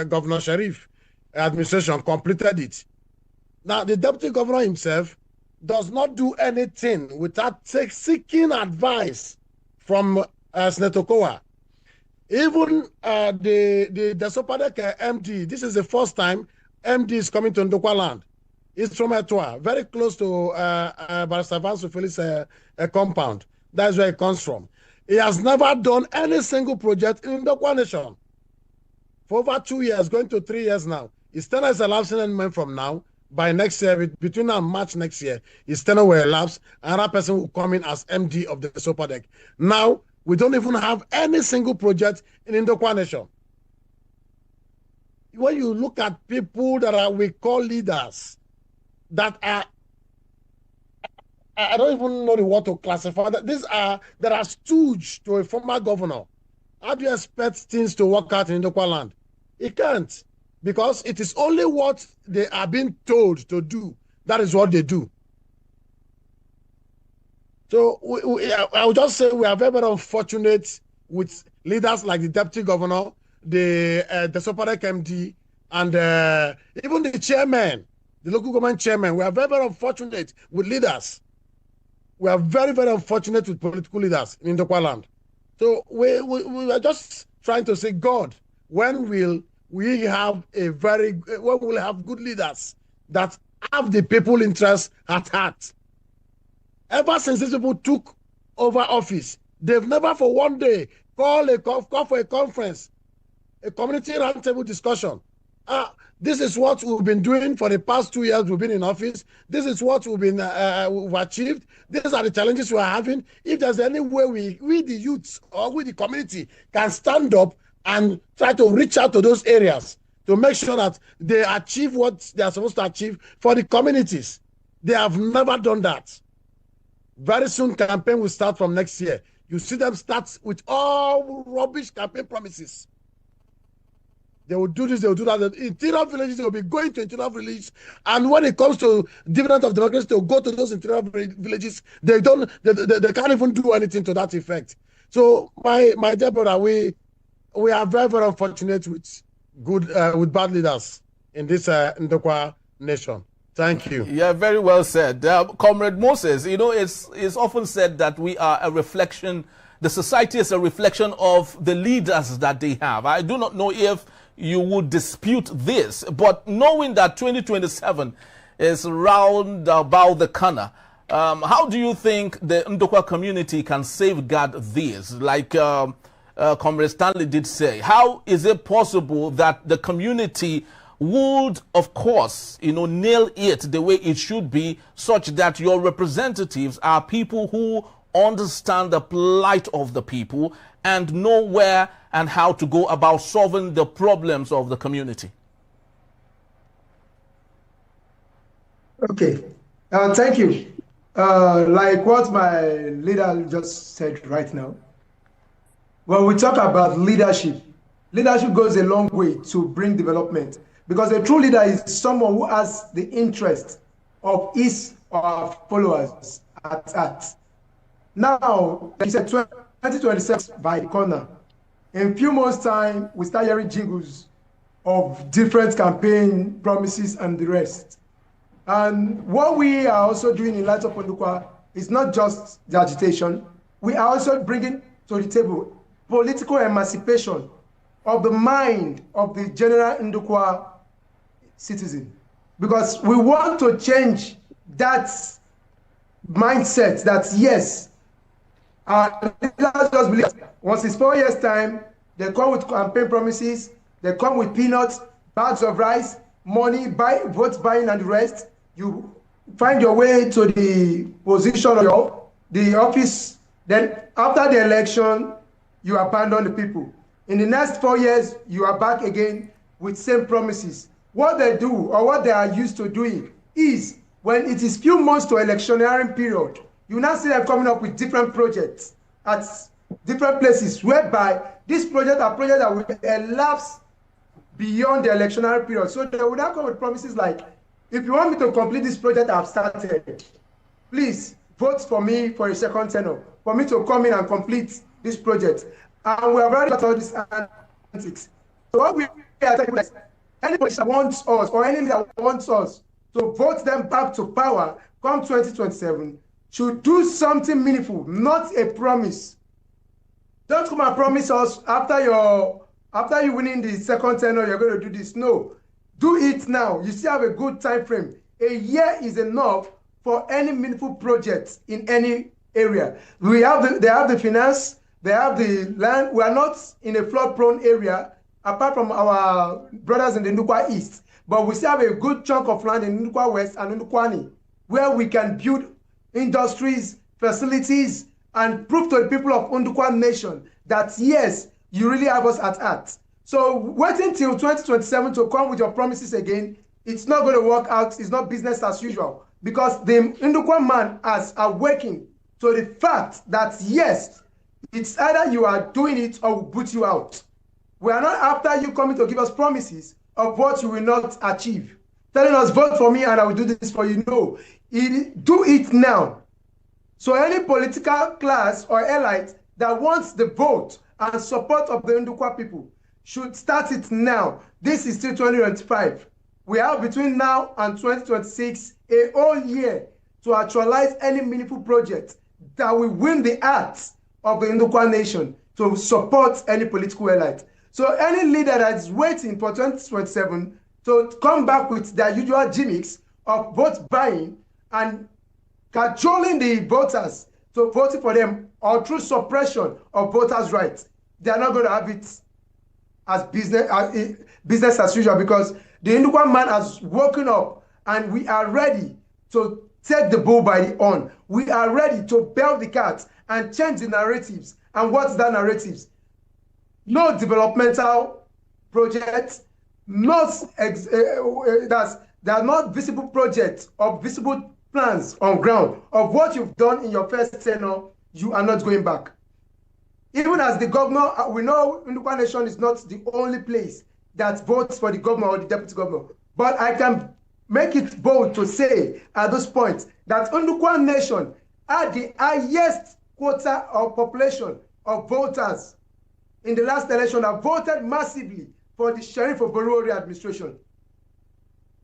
Governor Sharif administration completed it. Now, the deputy governor himself does not do anything without seeking advice from Senator Okowa. Even the Sopadek MD, this is the first time MD is coming to Ndokwa land. It's from Etwa, very close to Barrister Vansu Felix compound. That's where it comes from. He has never done any single project in Ndokwa Nation. For over 2 years, going to 3 years now. His tenure is elapsing and from now. By next year, between now and March next year, his tenure will elapse. Another person will come in as MD of the Sopadek. Now, we don't even have any single project in Ndokwa Nation. When you look at people that we call leaders, that are, I don't even know the word to classify, that are stooge to a former governor. How do you expect things to work out in Ndokwa land? It can't, because it is only what they are being told to do. That is what they do. So I would just say we are very, very unfortunate with leaders like the deputy governor, the Sopadek MD, and even the chairman, the local government chairman. We are very, very unfortunate with leaders. We are very, very unfortunate with political leaders in Ndokwa land. So we are just trying to say, God, when will we have when will we have good leaders that have the people interest at heart? Ever since these people took over office, they've never for one day call for a conference, a community roundtable discussion. This is what we've been doing for the past 2 years we've been in office. This is what we've achieved. These are the challenges we are having. If there's any way we the youths or we the community can stand up and try to reach out to those areas to make sure that they achieve what they are supposed to achieve for the communities. They have never done that. Very soon, campaign will start from next year. You see them start with all rubbish campaign promises. They will do this, they will do that. The interior villages, they will be going to interior villages. And when it comes to dividend of democracy, they will go to those interior villages. They can't even do anything to that effect. So, my dear brother, we are very, very unfortunate with bad leaders in this Ndokwa nation. Thank you. Yeah, very well said. Comrade Moses, it's often said that we are a reflection, the society is a reflection of the leaders that they have. I do not know if you would dispute this, but knowing that 2027 is round about the corner, how do you think the Ndokwa community can safeguard this? Like Comrade Stanley did say, how is it possible that the community would, of course, nail it the way it should be, such that your representatives are people who understand the plight of the people, and know where and how to go about solving the problems of the community? Okay, thank you. Like what my leader just said right now, when we talk about leadership, leadership goes a long way to bring development, because a true leader is someone who has the interest of his or her followers at heart. Now, like you said, 2026 by the corner. In a few months' time, we start hearing jingles of different campaign promises and the rest. And what we are also doing in Light Up Ndukwa is not just the agitation. We are also bringing to the table political emancipation of the mind of the general Ndukwa citizen. Because we want to change that mindset that, yes, our leaders just believe once it's 4 years' time, they come with campaign promises, they come with peanuts, bags of rice, money, vote buying and the rest. You find your way to the position of the office, then after the election, you abandon the people. In the next 4 years, you are back again with same promises. What they do, or what they are used to doing, is when it is few months to electioneering period, you now see them coming up with different projects at different places, whereby these projects are projects that will elapse beyond the electioneering period. So they will now come with promises like, if you want me to complete this project I've started, please vote for me for a second tenure, for me to come in and complete this project. And we have already got all these antics. So what we are saying is, anybody that wants us, or any that wants us to vote them back to power come 2027, should do something meaningful, not a promise. Don't come and promise us after you winning the second tenure, you're going to do this. No, do it now. You still have a good time frame. A year is enough for any meaningful project in any area. They have the finance, they have the land. We are not in a flood-prone area, apart from our brothers in the Ndukwa East, but we still have a good chunk of land in Ndukwa West and Ndukwani, where we can build industries, facilities, and prove to the people of Ndukwa Nation that, yes, you really have us at heart. So waiting till 2027 to come with your promises again, it's not going to work out. It's not business as usual, because the Ndukwa man has awakened to the fact that, yes, it's either you are doing it or we'll put you out. We are not after you coming to give us promises of what you will not achieve, telling us, vote for me and I will do this for you. No, do it now. So any political class or elite that wants the vote and support of the Ndukwa people should start it now. This is still 2025. We have between now and 2026 a whole year to actualize any meaningful project that will win the hearts of the Ndukwa Nation to support any political elite. So any leader that is waiting for 2027 to come back with their usual gimmicks of vote buying and cajoling the voters to vote for them, or through suppression of voters' rights, they are not going to have it as business as usual, because the Ndukwa man has woken up and we are ready to take the bull by the horn. We are ready to bell the cat and change the narratives. And what's that narratives? No developmental projects, there are not visible projects or visible plans on ground of what you've done in your first tenure. You are not going back. Even as the governor, we know Ndukwa Nation is not the only place that votes for the governor or the deputy governor. But I can make it bold to say at this point that Ndukwa Nation had the highest quota of population of voters in the last election that voted massively for the Sheriff of Bode administration.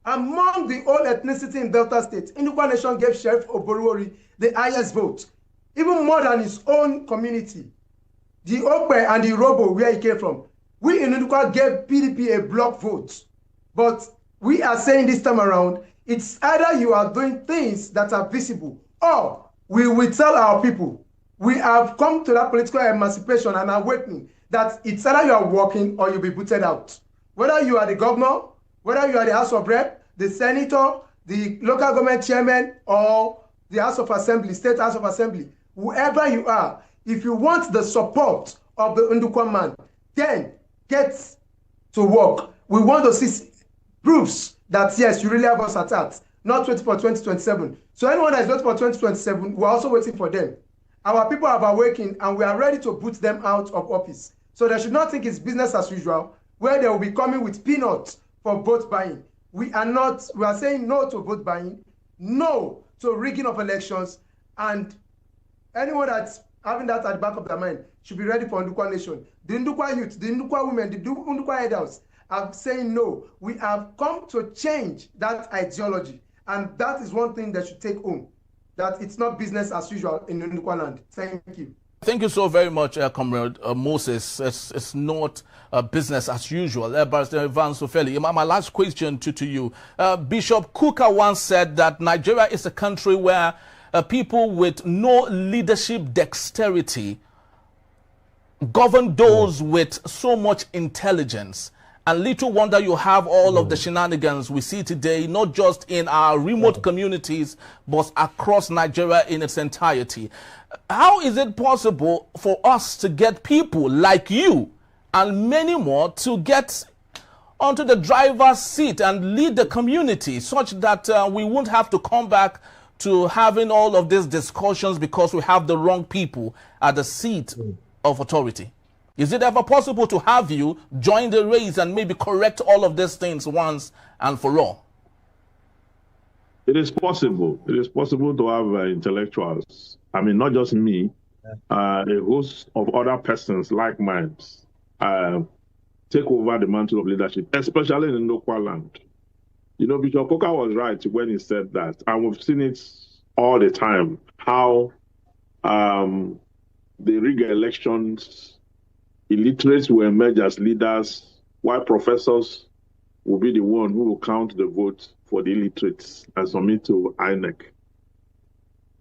Among the whole ethnicity in Delta State, Ndukwa Nation gave Sheriff of Bode the highest vote, even more than his own community. The Ope and the Robo, where he came from. We in Ndukwa gave PDP a block vote. But we are saying this time around, it's either you are doing things that are visible, or we will tell our people, we have come to that political emancipation and awakening, that it's either you are working or you'll be booted out. Whether you are the governor, whether you are the House of Rep, the senator, the local government chairman, or the House of Assembly, State House of Assembly, whoever you are, if you want the support of the Ndukwa man, then get to work. We want to see proofs that, yes, you really have us at heart, not waiting for 2027. So anyone that is waiting for 2027, we're also waiting for them. Our people have awakened and we are ready to boot them out of office. So they should not think it's business as usual, where they will be coming with peanuts for vote buying. We are saying no to vote buying, no to rigging of elections, and anyone that's having that at the back of their mind should be ready for Ndukwa Nation. The Ndukwa youth, the Ndukwa women, the Ndukwa adults are saying no. We have come to change that ideology, and that is one thing they should take home, that it's not business as usual in Ndukwa land. Thank you. Thank you so very much, Comrade Moses. It's not business as usual. Barrister Ivan Sofeli, my last question to you. Bishop Kuka once said that Nigeria is a country where people with no leadership dexterity govern those with so much intelligence. And little wonder you have all of the shenanigans we see today, not just in our remote communities, but across Nigeria in its entirety. How is it possible for us to get people like you and many more to get onto the driver's seat and lead the community such that we won't have to come back to having all of these discussions because we have the wrong people at the seat of authority? Is it ever possible to have you join the race and maybe correct all of these things once and for all? It is possible. It is possible to have intellectuals. I mean, not just me, a host of other persons like mine take over the mantle of leadership, especially in the local land. You know, Bishop Coker was right when he said that, and we've seen it all the time, how the rig elections, illiterates will emerge as leaders, while professors will be the one who will count the votes for the illiterates and submit to INEC.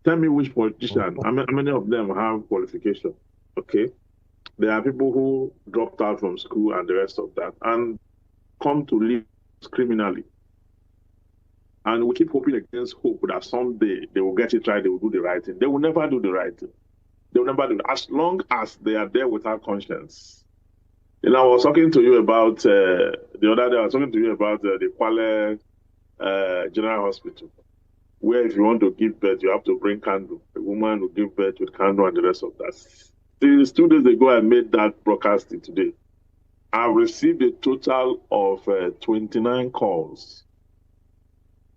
Tell me which politician, how many of them have qualification, okay? There are people who dropped out from school and the rest of that and come to live criminally. And we keep hoping against hope that someday they will get it right, they will do the right thing. They will never do the right thing. They will never do it, as long as they are there without conscience. You know, I was talking to you about, the other day, I was talking to you about the Kwale General Hospital, where if you want to give birth, you have to bring candle. A woman will give birth with candle and the rest of that. Since 2 days ago, I made that broadcasting today. I've received a total of 29 calls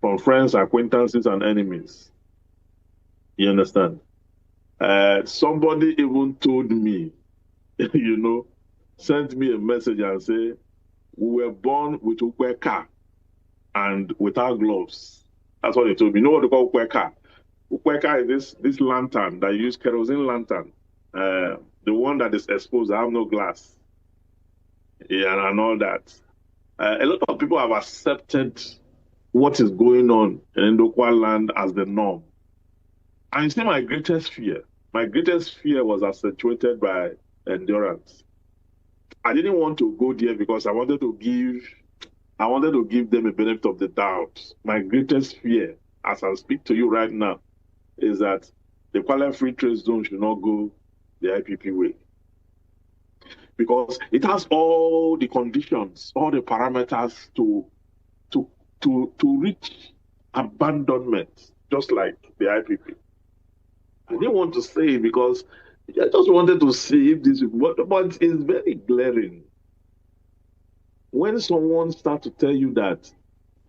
from friends, acquaintances, and enemies. You understand? Somebody even told me, you know, sent me a message and say, we were born with ukweka and without gloves. That's what they told me. You know what they call ukweka? Ukweka is this lantern that you use, kerosene lantern. The one that is exposed, I have no glass. Yeah, and all that. A lot of people have accepted what is going on in Ndukwa land as the norm. And you see, my greatest fear was accentuated by endurance. I didn't want to go there because I wanted to give them a benefit of the doubt. My greatest fear, as I speak to you right now, is that the Kwale Free Trade Zone should not go the IPP way. Because it has all the conditions, all the parameters to reach abandonment, just like the IPP. I didn't want to say it because I just wanted to see if this, but it's very glaring. When someone starts to tell you that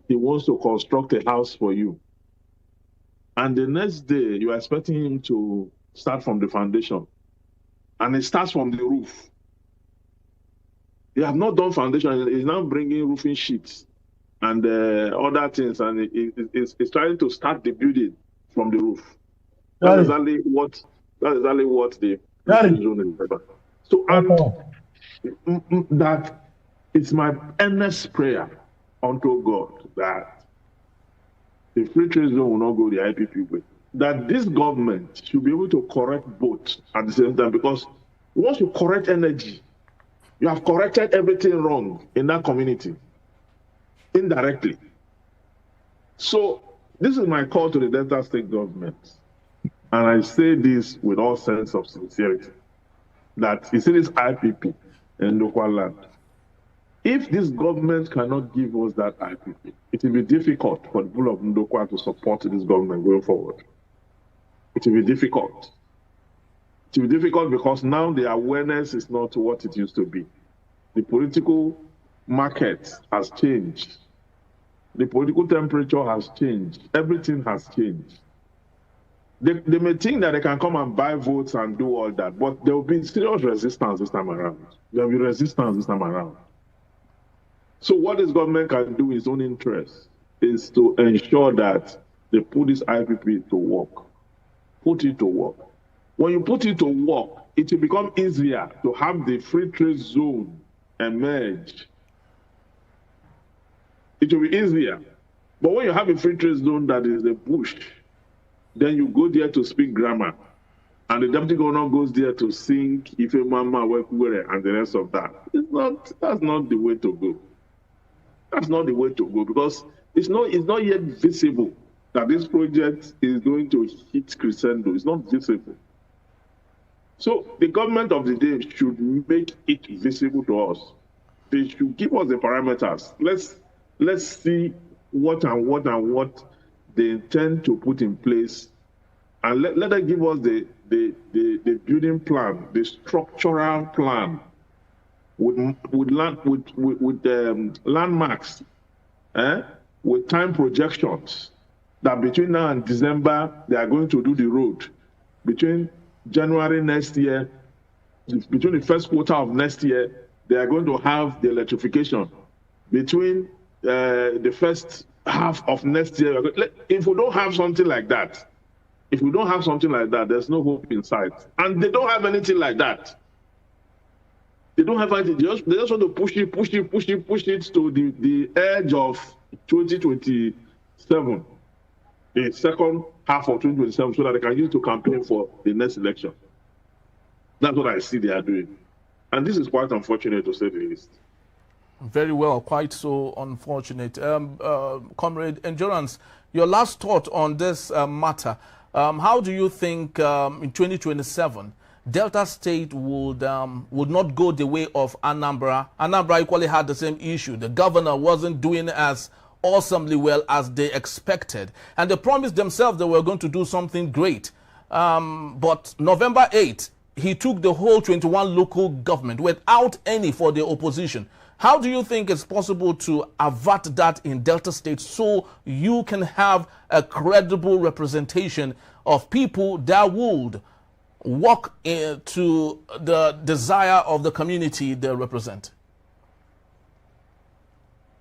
he wants to construct a house for you, and the next day you are expecting him to start from the foundation, and it starts from the roof. He have not done foundation, he's now bringing roofing sheets and other things, and it's trying to start the building from the roof. That's exactly what the zone is about. So that it's my earnest prayer unto God that the free trade zone will not go the IPP way. That this government should be able to correct both at the same time, because once you correct energy, you have corrected everything wrong in that community indirectly. So this is my call to the Delta State government. And I say this with all sense of sincerity, that you see this IPP in local land. If this government cannot give us that IPP, it will be difficult for the people of Ndokwa to support this government going forward. It will be difficult. It will be difficult because now the awareness is not what it used to be. The political market has changed. The political temperature has changed. Everything has changed. They may think that they can come and buy votes and do all that, but there will be serious resistance this time around. There will be resistance this time around. So what this government can do in its own interest is to ensure that they put this IPP to work. Put it to work. When you put it to work, it will become easier to have the free trade zone emerge. It will be easier. But when you have a free trade zone that is a bush, then you go there to speak grammar. And the deputy governor goes there to sing Ife Mama Wekure and the rest of that. That's not the way to go. That's not the way to go, because it's not yet visible that this project is going to hit crescendo. It's not visible. So the government of the day should make it visible to us. They should give us the parameters. Let's see what they intend to put in place, and let them give us the building plan, the structural plan, with landmarks, with time projections, that between now and December they are going to do the road. Between January next year, between the first quarter of next year, they are going to have the electrification. Between the first half of next year, if we don't have something like that, there's no hope in sight. And they don't have anything like that. They don't have anything. They just want to push it to the edge of 2027, the second half of 2027, so that they can use to campaign for the next election. That's what I see they are doing. And this is quite unfortunate, to say the least. Very well, quite so unfortunate. Comrade Endurance, your last thought on this matter. How do you think in 2027 Delta State would not go the way of Anambra? Anambra equally had the same issue. The governor wasn't doing as awesomely well as they expected, and they promised themselves they were going to do something great. But November 8th, he took the whole 21 local government without any for the opposition. How do you think it's possible to avert that in Delta State so you can have a credible representation of people that would walk into the desire of the community they represent?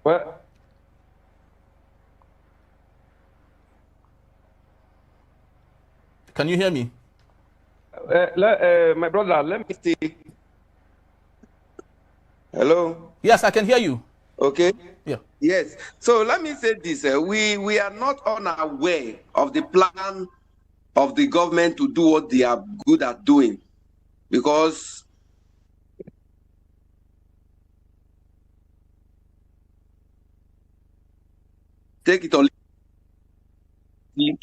Well, can you hear me? My brother, let me see. Hello? Yes, I can hear you. Okay. Yeah. Yes. So let me say this. We are not unaware of the plan of the government to do what they are good at doing, because take it or leave it.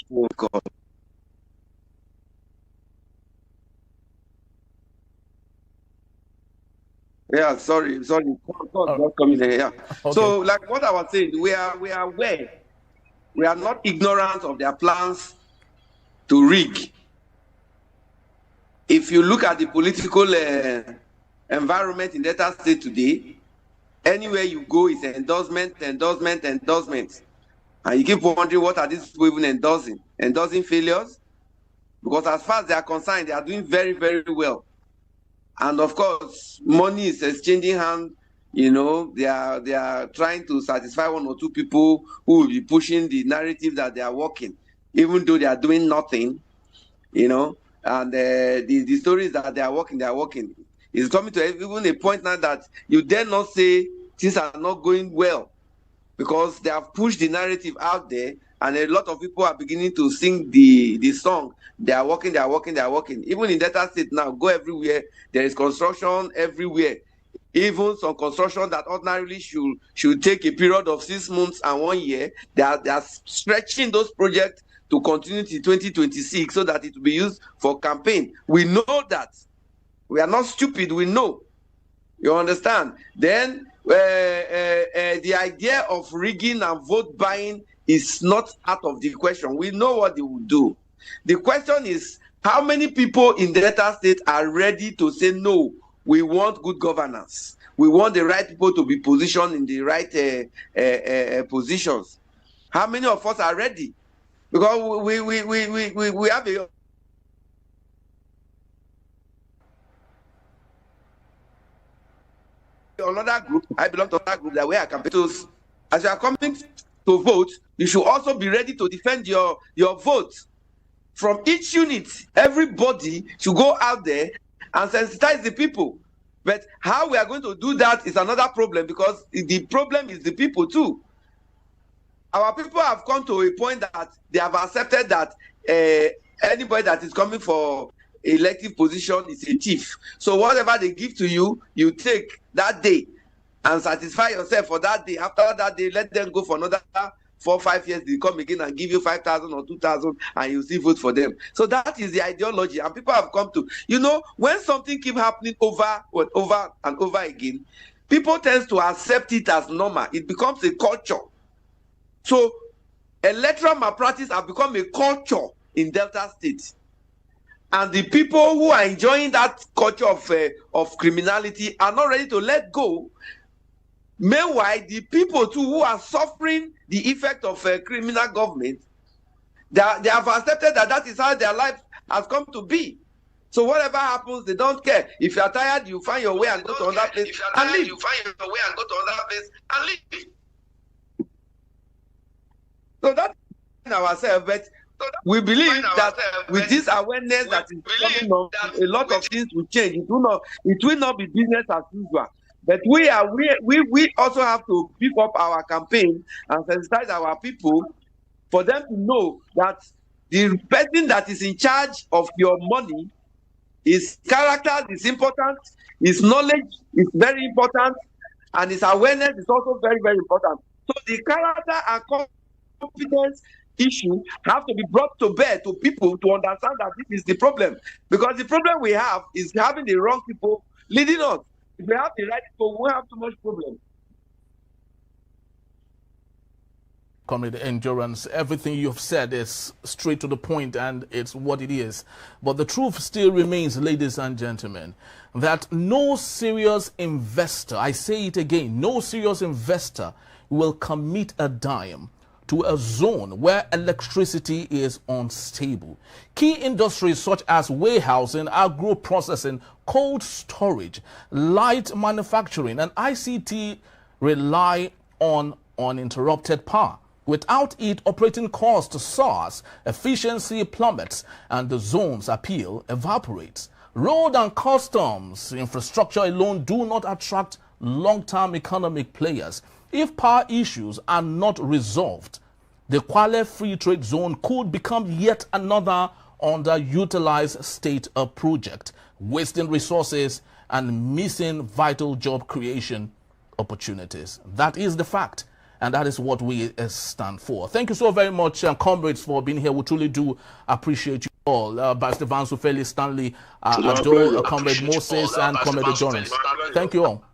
Yeah, sorry. Coming here. Yeah. Okay. So, like what I was saying, we are aware. We are not ignorant of their plans to rig. If you look at the political environment in Delta State today, anywhere you go is endorsement. And you keep wondering, what are these people even endorsing? Endorsing failures? Because as far as they are concerned, they are doing very, very well. And of course, money is exchanging hands. You know, they are trying to satisfy one or two people who will be pushing the narrative that they are working, even though they are doing nothing. You know, and the stories that they are working. It's coming to even a point now that you dare not say things are not going well, because they have pushed the narrative out there, and a lot of people are beginning to sing the song. They are working. Even in Delta State now, go everywhere. There is construction everywhere. Even some construction that ordinarily should take a period of 6 months and 1 year, they are stretching those projects to continue to 2026 so that it will be used for campaign. We know that. We are not stupid, we know. You understand? Then the idea of rigging and vote buying is not out of the question. We know what they will do. The question is, how many people in the Delta State are ready to say, no, we want good governance. We want the right people to be positioned in the right positions. How many of us are ready? Because we have a another group. I belong to another group that we are campaigners. As you are coming to vote, you should also be ready to defend your vote. From each unit, everybody should go out there and sensitize the people. But how we are going to do that is another problem, because the problem is the people too. Our people have come to a point that they have accepted that anybody that is coming for elective position is a thief. So whatever they give to you, you take that day and satisfy yourself for that day. After that day, let them go for another 4 or 5 years. They come again and give you 5,000 or 2,000, and you still vote for them. So that is the ideology, and people have come to, you know, when something keeps happening over and over again, people tend to accept it as normal. It becomes a culture. So electoral malpractice have become a culture in Delta State. And the people who are enjoying that culture of criminality are not ready to let go. Meanwhile, the people too who are suffering the effect of a criminal government, they have accepted that that is how their life has come to be. So whatever happens, they don't care. If you are tired, you find your way and go to another place and leave. You find your way and go to another place and leave. So that's ourselves, but we believe that with this awareness that is coming up, a lot of things will change. It will not be business as usual. But we also have to beef up our campaign and sensitize our people for them to know that the person that is in charge of your money, his character is important, his knowledge is very important, and his awareness is also very, very important. So the character and confidence issue have to be brought to bear to people to understand that this is the problem. Because the problem we have is having the wrong people leading us. If we have the right people, we won't have too much problem. Comrade Endurance, everything you've said is straight to the point, and it's what it is. But the truth still remains, ladies and gentlemen, that no serious investor, I say it again, no serious investor will commit a dime to a zone where electricity is unstable. Key industries such as warehousing, agro-processing, cold storage, light manufacturing, and ICT rely on uninterrupted power. Without it, operating costs soars, efficiency plummets, and the zone's appeal evaporates. Road and customs infrastructure alone do not attract long-term economic players. If power issues are not resolved, the Kwale Free Trade Zone could become yet another underutilized state project, wasting resources and missing vital job creation opportunities. That is the fact, and that is what we stand for. Thank you so very much, comrades, for being here. We truly do appreciate you all. Barrister Vansufeli, Stanley, Ado, Comrade Moses, and Comrade Jonas. Thank you all.